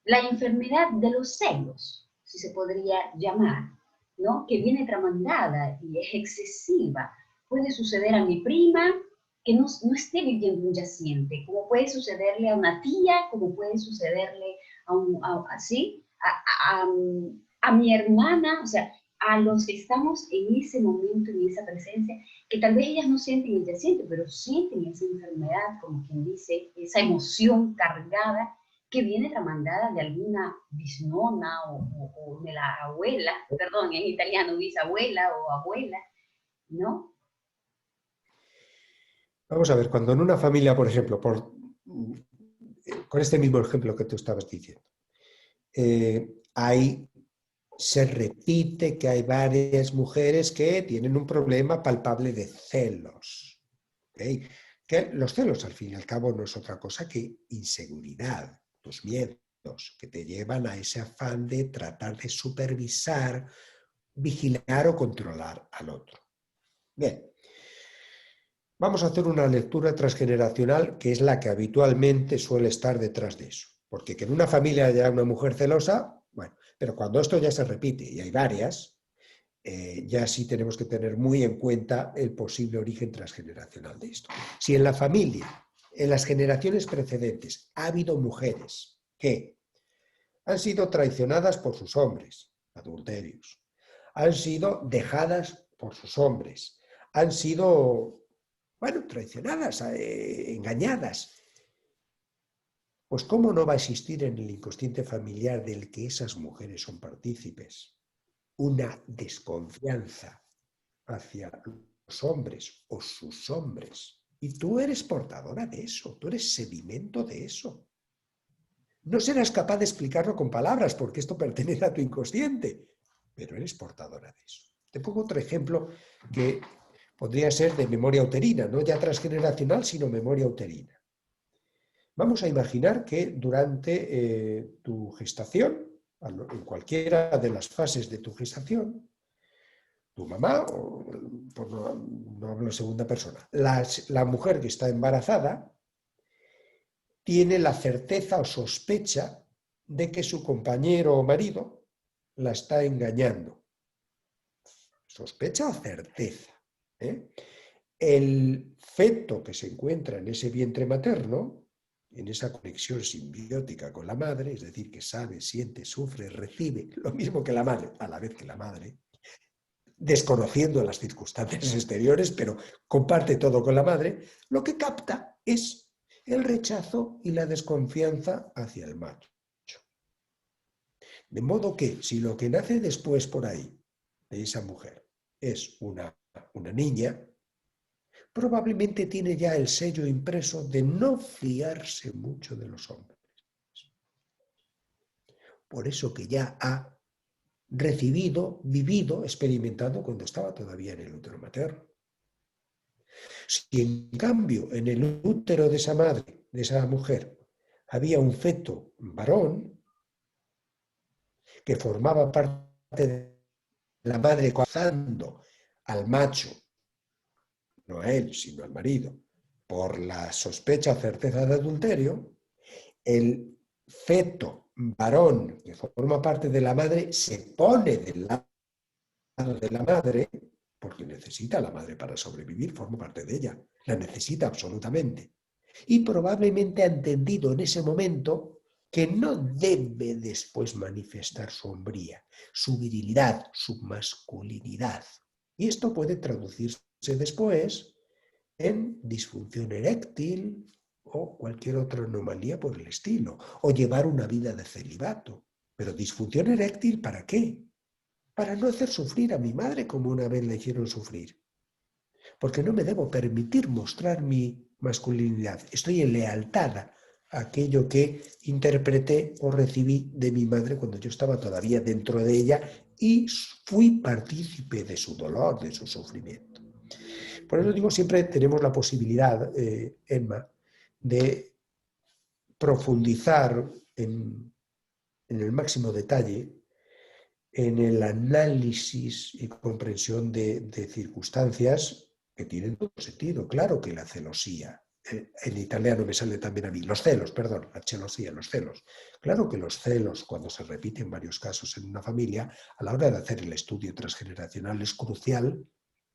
la enfermedad de los celos, si se podría llamar, ¿no? Que viene tramandada y es excesiva. Puede suceder a mi prima que no esté viviendo un yaciente, como puede sucederle a una tía, como puede sucederle a mi hermana, o sea, a los que estamos en ese momento, en esa presencia, que tal vez ellas no sienten el yaciente, pero sienten esa enfermedad, como quien dice, esa emoción cargada que viene tramandada de alguna bisnona o de la abuela, perdón, en italiano bisabuela o abuela, ¿no? Vamos a ver, cuando en una familia, por ejemplo, con este mismo ejemplo que tú estabas diciendo, se repite que hay varias mujeres que tienen un problema palpable de celos. ¿Okay? Que los celos, al fin y al cabo, no es otra cosa que inseguridad, tus miedos, que te llevan a ese afán de tratar de supervisar, vigilar o controlar al otro. Bien, vamos a hacer una lectura transgeneracional que es la que habitualmente suele estar detrás de eso. Porque que en una familia haya una mujer celosa, bueno, pero cuando esto ya se repite y hay varias, ya sí tenemos que tener muy en cuenta el posible origen transgeneracional de esto. Si en la familia, en las generaciones precedentes, ha habido mujeres que han sido traicionadas por sus hombres, adulterios, han sido dejadas por sus hombres, han sido, bueno, traicionadas, engañadas, pues ¿cómo no va a existir en el inconsciente familiar del que esas mujeres son partícipes una desconfianza hacia los hombres o sus hombres? Y tú eres portadora de eso, tú eres sedimento de eso. No serás capaz de explicarlo con palabras porque esto pertenece a tu inconsciente, pero eres portadora de eso. Te pongo otro ejemplo que podría ser de memoria uterina, no ya transgeneracional, sino memoria uterina. Vamos a imaginar que durante tu gestación, en cualquiera de las fases de tu gestación, tu mamá, o no hablo en segunda persona, la mujer que está embarazada tiene la certeza o sospecha de que su compañero o marido la está engañando. Sospecha o certeza. El feto que se encuentra en ese vientre materno, en esa conexión simbiótica con la madre, es decir, que sabe, siente, sufre, recibe lo mismo que la madre, a la vez que la madre, desconociendo las circunstancias exteriores, pero comparte todo con la madre, lo que capta es el rechazo y la desconfianza hacia el macho. De modo que si lo que nace después por ahí de esa mujer es una niña, probablemente tiene ya el sello impreso de no fiarse mucho de los hombres. Por eso que ya ha recibido, vivido, experimentado cuando estaba todavía en el útero materno. Si en cambio en el útero de esa madre, de esa mujer, había un feto varón que formaba parte de la madre cazando al macho, no a él, sino al marido, por la sospecha o certeza de adulterio, el feto varón que forma parte de la madre se pone del lado de la madre porque necesita a la madre para sobrevivir, forma parte de ella, la necesita absolutamente. Y probablemente ha entendido en ese momento que no debe después manifestar su hombría, su virilidad, su masculinidad. Y esto puede traducirse después en disfunción eréctil o cualquier otra anomalía por el estilo, o llevar una vida de celibato. Pero disfunción eréctil, ¿para qué? Para no hacer sufrir a mi madre como una vez la hicieron sufrir. Porque no me debo permitir mostrar mi masculinidad. Estoy en lealtad a aquello que interpreté o recibí de mi madre cuando yo estaba todavía dentro de ella y fui partícipe de su dolor, de su sufrimiento. Por eso digo, siempre tenemos la posibilidad, Emma, de profundizar en el máximo detalle en el análisis y comprensión de circunstancias que tienen todo sentido. Claro que la celosía, en italiano me sale también a mí, los celos, perdón, la celosía, los celos. Claro que los celos, cuando se repiten varios casos en una familia, a la hora de hacer el estudio transgeneracional es crucial.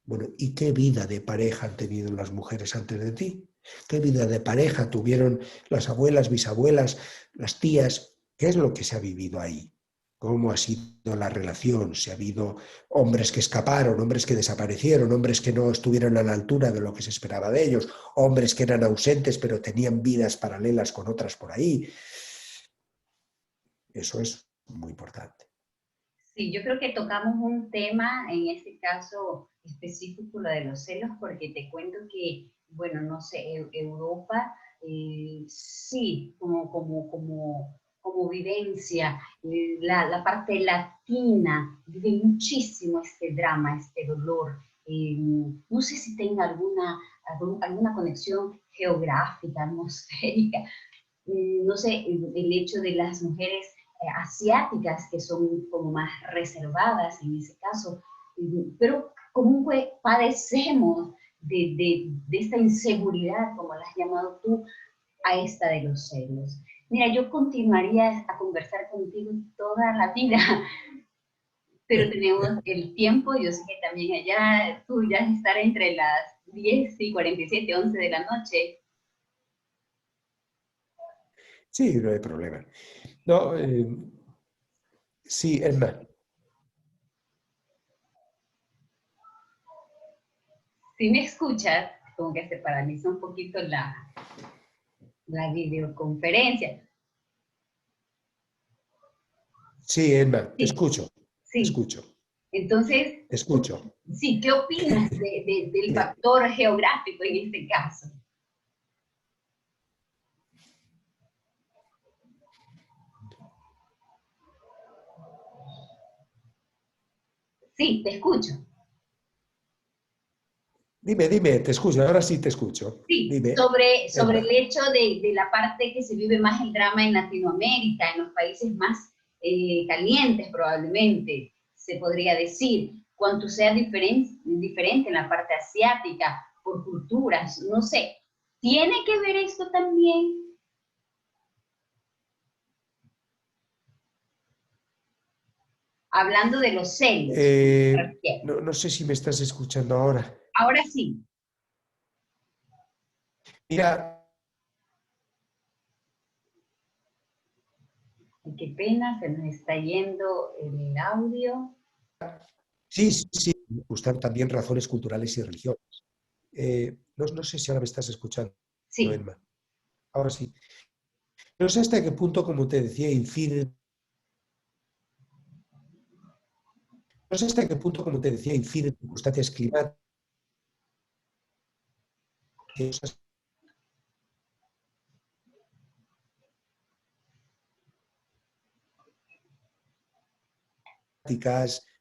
Bueno, ¿y qué vida de pareja han tenido las mujeres antes de ti? ¿Qué vida de pareja tuvieron las abuelas, bisabuelas, las tías? ¿Qué es lo que se ha vivido ahí? ¿Cómo ha sido la relación? Si ha habido hombres que escaparon, hombres que desaparecieron, hombres que no estuvieron a la altura de lo que se esperaba de ellos, hombres que eran ausentes pero tenían vidas paralelas con otras por ahí. Eso es muy importante. Sí, yo creo que tocamos un tema, en este caso específico, lo de los celos, porque te cuento que, bueno, no sé, Europa, sí, como vivencia, la parte latina vive muchísimo este drama, este dolor. No sé si tenga alguna conexión geográfica, atmosférica, no sé, el hecho de las mujeres asiáticas que son como más reservadas en ese caso, pero como padecemos de esta inseguridad, como la has llamado tú, a esta de los celos. Mira, yo continuaría a conversar contigo toda la vida, pero tenemos el tiempo. Yo sé que también allá tú ya estar entre las 10:47, 11 de la noche. Sí, no hay problema. No, sí, Emma. Si me escuchas, como que se paraliza un poquito la videoconferencia. Sí, Emma, te Sí, escucho, te sí. escucho, Entonces, te escucho. sí, ¿qué opinas del Dime. factor geográfico en este caso? Sí, te escucho. Dime, te escucho, ahora sí te escucho. Sí, Dime, sobre el Emma. hecho de la parte que se vive más el drama en Latinoamérica, en los países más calientes probablemente, se podría decir, cuanto sea diferente en la parte asiática, por culturas, no sé. ¿Tiene que ver esto también? Hablando de los celos, me refiero. No sé si me estás escuchando ahora. Ahora sí, Mira, qué pena, se nos está yendo el audio. sí, sí, sí, me gustan también razones culturales y religiosas. No sé si ahora me estás escuchando, Sí, Emma. Ahora sí. No sé hasta qué punto, como te decía, no sé hasta qué punto, como te decía, inciden circunstancias climáticas,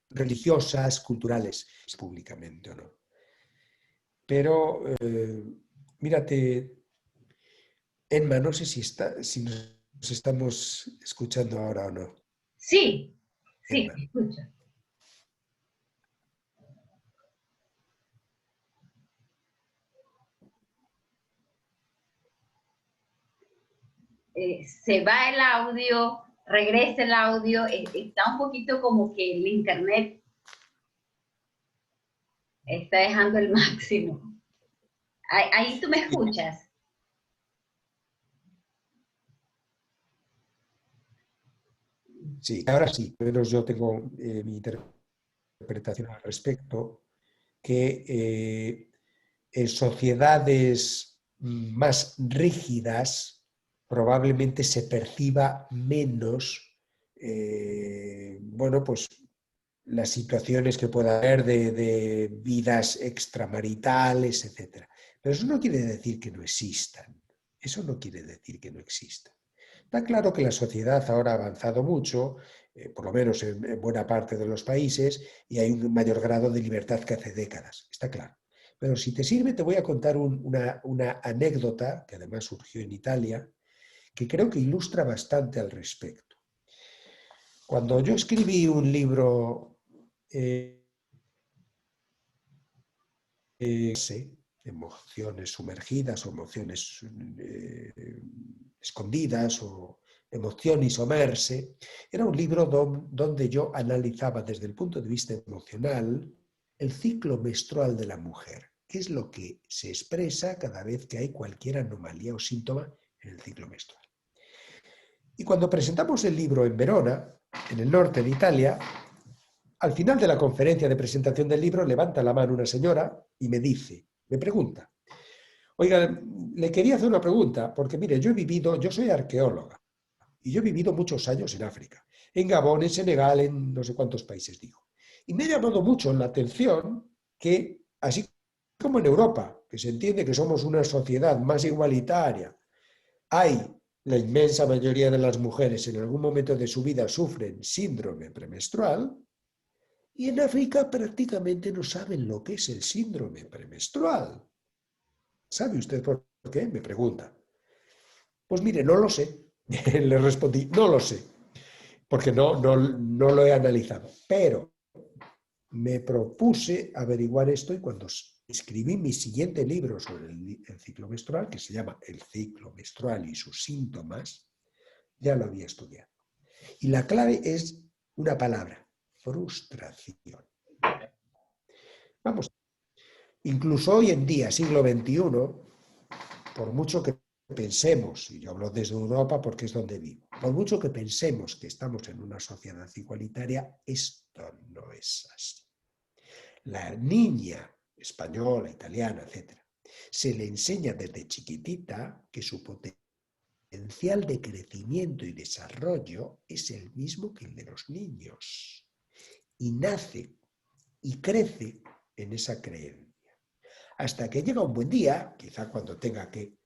religiosas, culturales, públicamente o no. Pero, mírate, Emma, no sé si nos estamos escuchando ahora o no, sí, sí, Emma. te escucho. Se va el audio, regresa el audio, está un poquito como que el internet está dejando el máximo. Ahí tú me escuchas. Sí, ahora sí, pero yo tengo mi interpretación al respecto, que en sociedades más rígidas probablemente se perciba menos, bueno, pues las situaciones que pueda haber de vidas extramaritales, etc. Pero eso no quiere decir que no existan. Eso no quiere decir que no existan. Está claro que la sociedad ahora ha avanzado mucho, por lo menos en buena parte de los países, y hay un mayor grado de libertad que hace décadas. Está claro. Pero si te sirve, te voy a contar una anécdota, que además surgió en Italia, que creo que ilustra bastante al respecto. Cuando yo escribí un libro, emociones sumergidas o emociones escondidas o emoción somerse, era un libro donde yo analizaba desde el punto de vista emocional el ciclo menstrual de la mujer, qué es lo que se expresa cada vez que hay cualquier anomalía o síntoma en el ciclo menstrual. Y cuando presentamos el libro en Verona, en el norte de Italia, al final de la conferencia de presentación del libro levanta la mano una señora y me pregunta, oiga, le quería hacer una pregunta, porque mire, yo soy arqueóloga, y yo he vivido muchos años en África, en Gabón, en Senegal, en no sé cuántos países digo. Y me ha llamado mucho la atención que, así como en Europa, que se entiende que somos una sociedad más igualitaria, hay la inmensa mayoría de las mujeres en algún momento de su vida sufren síndrome premenstrual, y en África prácticamente no saben lo que es el síndrome premenstrual. ¿Sabe usted por qué? Me pregunta. Pues mire, no lo sé. Le respondí, no lo sé, porque no lo he analizado. Pero me propuse averiguar esto y cuando escribí mi siguiente libro sobre el ciclo menstrual, que se llama El ciclo menstrual y sus síntomas, ya lo había estudiado. Y la clave es una palabra, frustración. Vamos, incluso hoy en día, siglo XXI, por mucho que pensemos, y yo hablo desde Europa porque es donde vivo, por mucho que pensemos que estamos en una sociedad igualitaria, esto no es así. La niña española, italiana, etc., se le enseña desde chiquitita que su potencial de crecimiento y desarrollo es el mismo que el de los niños. Y nace y crece en esa creencia. Hasta que llega un buen día, quizá cuando tenga que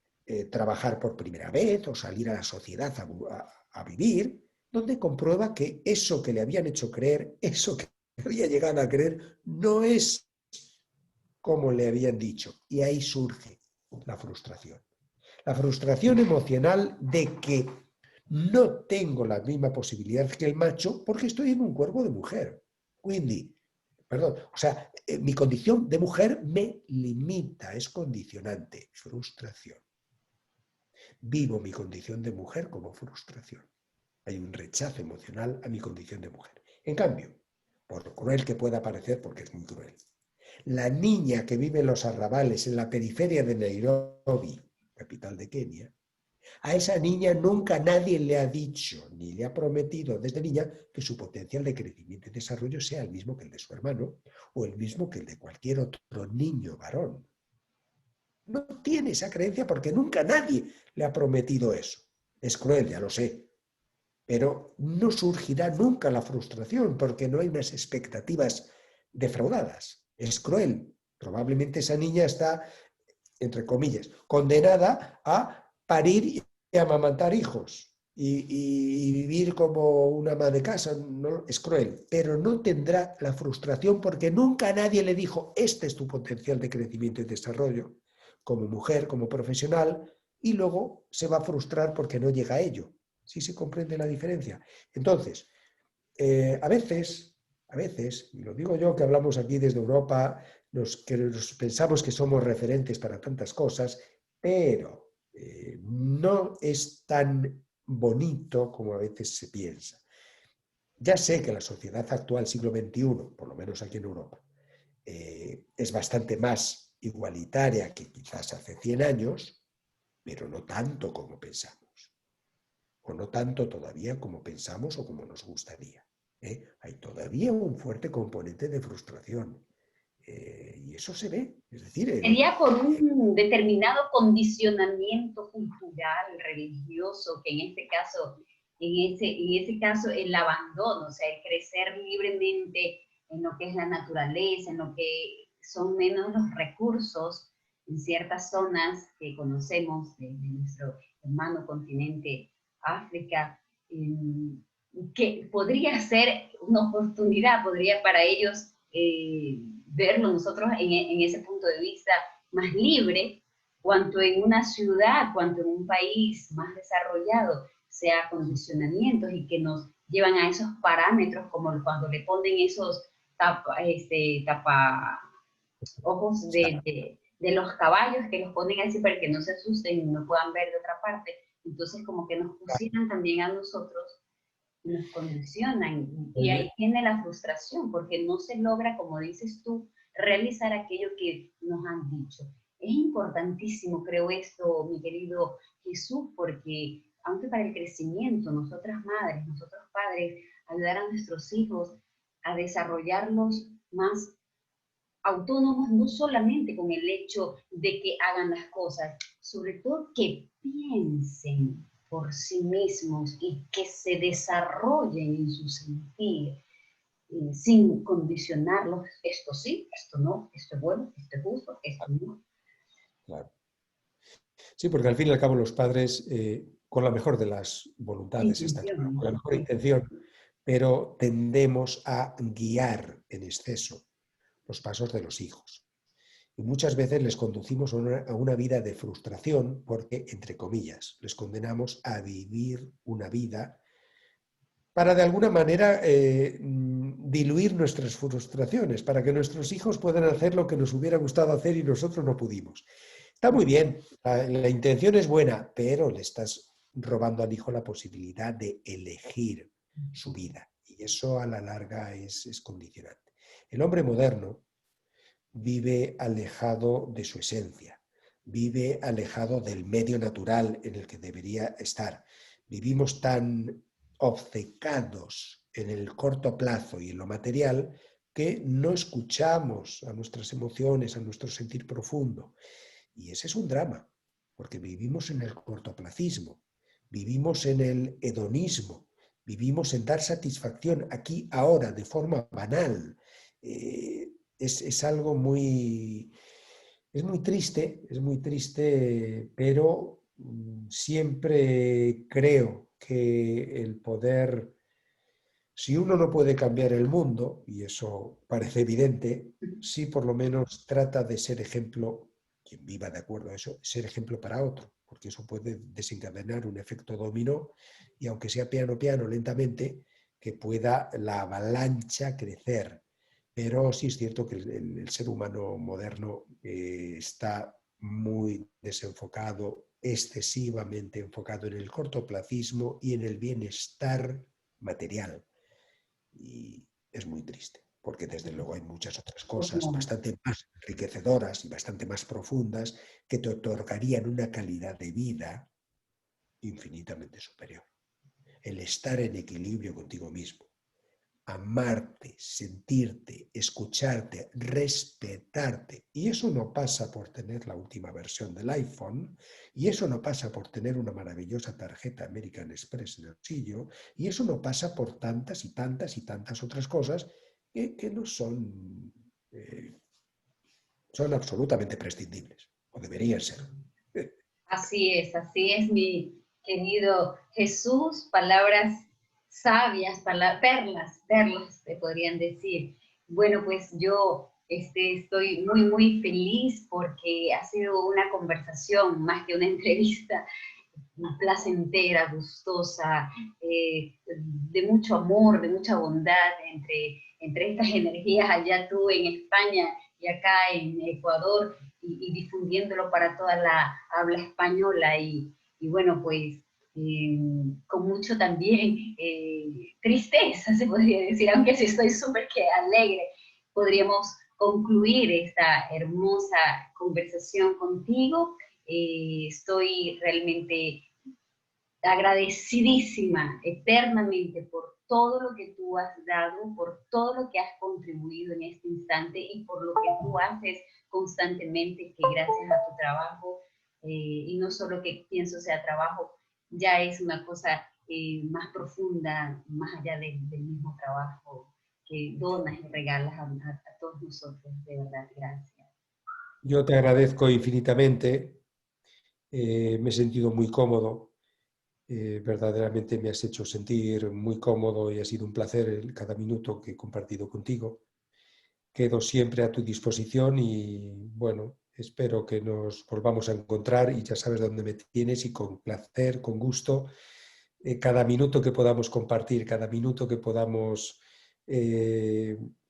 trabajar por primera vez o salir a la sociedad a vivir, donde comprueba que eso que le habían hecho creer, eso que había llegado a creer, no es como le habían dicho. Y ahí surge la frustración. La frustración emocional de que no tengo la misma posibilidad que el macho porque estoy en un cuerpo de mujer. Mi condición de mujer me limita, es condicionante, frustración. Vivo mi condición de mujer como frustración. Hay un rechazo emocional a mi condición de mujer. En cambio, por cruel que pueda parecer, porque es muy cruel, la niña que vive en los arrabales, en la periferia de Nairobi, capital de Kenia, a esa niña nunca nadie le ha dicho ni le ha prometido desde niña que su potencial de crecimiento y desarrollo sea el mismo que el de su hermano o el mismo que el de cualquier otro niño varón. No tiene esa creencia porque nunca nadie le ha prometido eso. Es cruel, ya lo sé, pero no surgirá nunca la frustración porque no hay unas expectativas defraudadas. Es cruel. Probablemente esa niña está, entre comillas, condenada a parir y amamantar hijos y vivir como una ama de casa. No, es cruel, pero no tendrá la frustración porque nunca nadie le dijo, este es tu potencial de crecimiento y desarrollo, como mujer, como profesional, y luego se va a frustrar porque no llega a ello. ¿Sí se comprende la diferencia? Entonces, a veces, y lo digo yo que hablamos aquí desde Europa, nos pensamos que somos referentes para tantas cosas, pero no es tan bonito como a veces se piensa. Ya sé que la sociedad actual, siglo XXI, por lo menos aquí en Europa, es bastante más igualitaria que quizás hace 100 años, pero no tanto como pensamos. O no tanto todavía como pensamos o como nos gustaría. Hay todavía un fuerte componente de frustración. Y eso se ve. Es decir, Sería por un determinado condicionamiento cultural, religioso, que en ese caso el abandono, o sea, el crecer libremente en lo que es la naturaleza, en lo que son menos los recursos en ciertas zonas que conocemos de nuestro hermano continente África, que podría ser una oportunidad, podría para ellos verlo nosotros en ese punto de vista más libre, cuanto en una ciudad, cuanto en un país más desarrollado, sea condicionamientos y que nos llevan a esos parámetros, como cuando le ponen esos tapa ojos de los caballos, que los ponen así para que no se asusten y no puedan ver de otra parte. Entonces como que nos pusieran también a nosotros, nos condicionan, y ahí viene la frustración, porque no se logra, como dices tú, realizar aquello que nos han dicho. Es importantísimo, creo esto, mi querido Jesús, porque aunque para el crecimiento, nosotras madres, nosotros padres, ayudar a nuestros hijos a desarrollarlos más autónomos, no solamente con el hecho de que hagan las cosas, sobre todo que piensen por sí mismos y que se desarrollen en su sentir, sin condicionarlos, esto sí, esto no, esto es bueno, esto es justo, esto no. Claro. Sí, porque al fin y al cabo los padres, con la mejor de las voluntades, está claro, con la mejor intención, pero tendemos a guiar en exceso los pasos de los hijos. Y muchas veces les conducimos a una vida de frustración porque, entre comillas, les condenamos a vivir una vida para de alguna manera diluir nuestras frustraciones, para que nuestros hijos puedan hacer lo que nos hubiera gustado hacer y nosotros no pudimos. Está muy bien, la intención es buena, pero le estás robando al hijo la posibilidad de elegir su vida. Y eso a la larga es condicionante. El hombre moderno vive alejado de su esencia, vive alejado del medio natural en el que debería estar. Vivimos tan obcecados en el corto plazo y en lo material que no escuchamos a nuestras emociones, a nuestro sentir profundo. Y ese es un drama, porque vivimos en el cortoplacismo, vivimos en el hedonismo, vivimos en dar satisfacción aquí, ahora, de forma banal. Es algo muy... Es muy triste, pero siempre creo que el poder, si uno no puede cambiar el mundo, y eso parece evidente, sí por lo menos trata de ser ejemplo, quien viva de acuerdo a eso, ser ejemplo para otro, porque eso puede desencadenar un efecto dominó, y aunque sea piano, piano, lentamente, que pueda la avalancha crecer. Pero sí es cierto que el ser humano moderno está muy desenfocado, excesivamente enfocado en el cortoplacismo y en el bienestar material. Y es muy triste, porque desde luego hay muchas otras cosas bastante más enriquecedoras y bastante más profundas que te otorgarían una calidad de vida infinitamente superior. El estar en equilibrio contigo mismo, amarte, sentirte, escucharte, respetarte. Y eso no pasa por tener la última versión del iPhone, y eso no pasa por tener una maravillosa tarjeta American Express en el bolsillo, y eso no pasa por tantas y tantas y tantas otras cosas que no son, son absolutamente prescindibles, o deberían ser. Así es, mi querido Jesús, palabras sabias, perlas, te podrían decir. Bueno, pues yo estoy muy, muy feliz porque ha sido una conversación más que una entrevista placentera, gustosa, de mucho amor, de mucha bondad entre estas energías allá tú en España y acá en Ecuador y difundiéndolo para toda la habla española y bueno, pues con mucho también tristeza, se podría decir, aunque sí estoy súper que alegre, podríamos concluir esta hermosa conversación contigo. Estoy realmente agradecidísima eternamente por todo lo que tú has dado, por todo lo que has contribuido en este instante y por lo que tú haces constantemente, que gracias a tu trabajo, y no solo que pienso sea trabajo, ya es una cosa más profunda, más allá del mismo trabajo que donas y regalas a todos nosotros. De verdad, gracias. Yo te agradezco infinitamente, me he sentido muy cómodo. Verdaderamente me has hecho sentir muy cómodo y ha sido un placer cada minuto que he compartido contigo. quedo siempre a tu disposición y bueno, espero que nos volvamos a encontrar y ya sabes dónde me tienes y con placer, con gusto, cada minuto que podamos compartir, cada minuto que podamos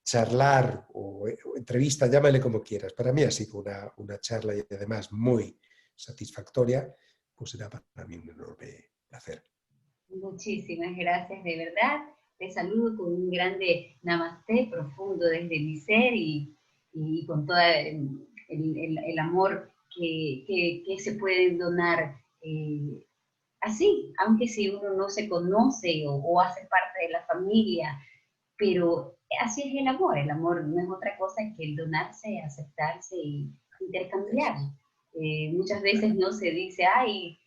charlar o entrevista, llámale como quieras. Para mí ha sido una charla y además muy satisfactoria, pues será para mí un enorme placer. Muchísimas gracias, de verdad. Te saludo con un grande namaste profundo desde mi ser y con todo el amor que se pueden donar así, aunque si uno no se conoce o hace parte de la familia, pero así es el amor no es otra cosa que el donarse, aceptarse y intercambiar. Muchas veces no se dice, ay,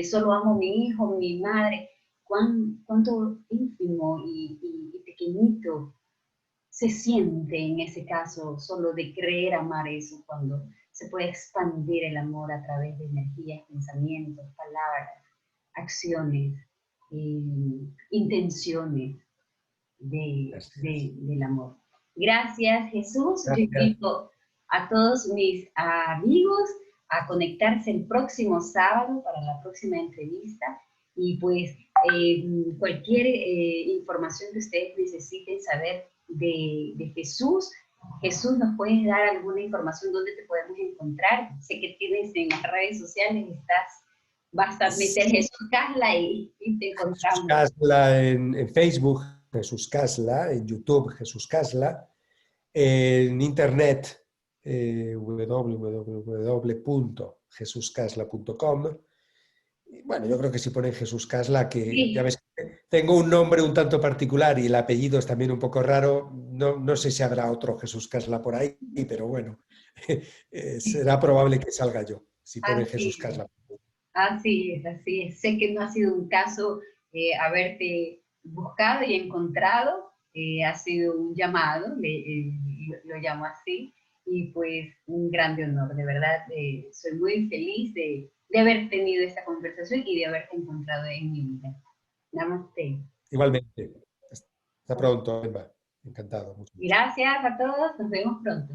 solo amo a mi hijo, mi madre, cuánto ínfimo y pequeñito se siente en ese caso solo de creer amar eso cuando se puede expandir el amor a través de energías, pensamientos, palabras, acciones, intenciones del amor. Gracias, Jesús. Yo Gracias. invito a todos mis amigos a conectarse el próximo sábado para la próxima entrevista y pues cualquier información que ustedes necesiten saber de Jesús. Jesús, ¿nos puedes dar alguna información donde te podemos encontrar? Sé que tienes en las redes sociales, basta meter Jesús Casla y te encontramos. Jesús Casla en Facebook, Jesús Casla, en YouTube, Jesús Casla, en internet, www.jesuscasla.com. Bueno, yo creo que si ponen Jesús Casla, que Sí. ya ves que tengo un nombre un tanto particular y el apellido es también un poco raro, no sé si habrá otro Jesús Casla por ahí, pero bueno, será probable que salga yo, si ponen Jesús Casla. Así es, así es. Sé que no ha sido un caso haberte buscado y encontrado, ha sido un llamado, lo llamo así, y pues un grande honor, de verdad. Soy muy feliz de haber tenido esta conversación y de haberte encontrado en mi vida. Namaste. Igualmente. Hasta pronto, Emma. Encantado. Gracias a todos, nos vemos pronto.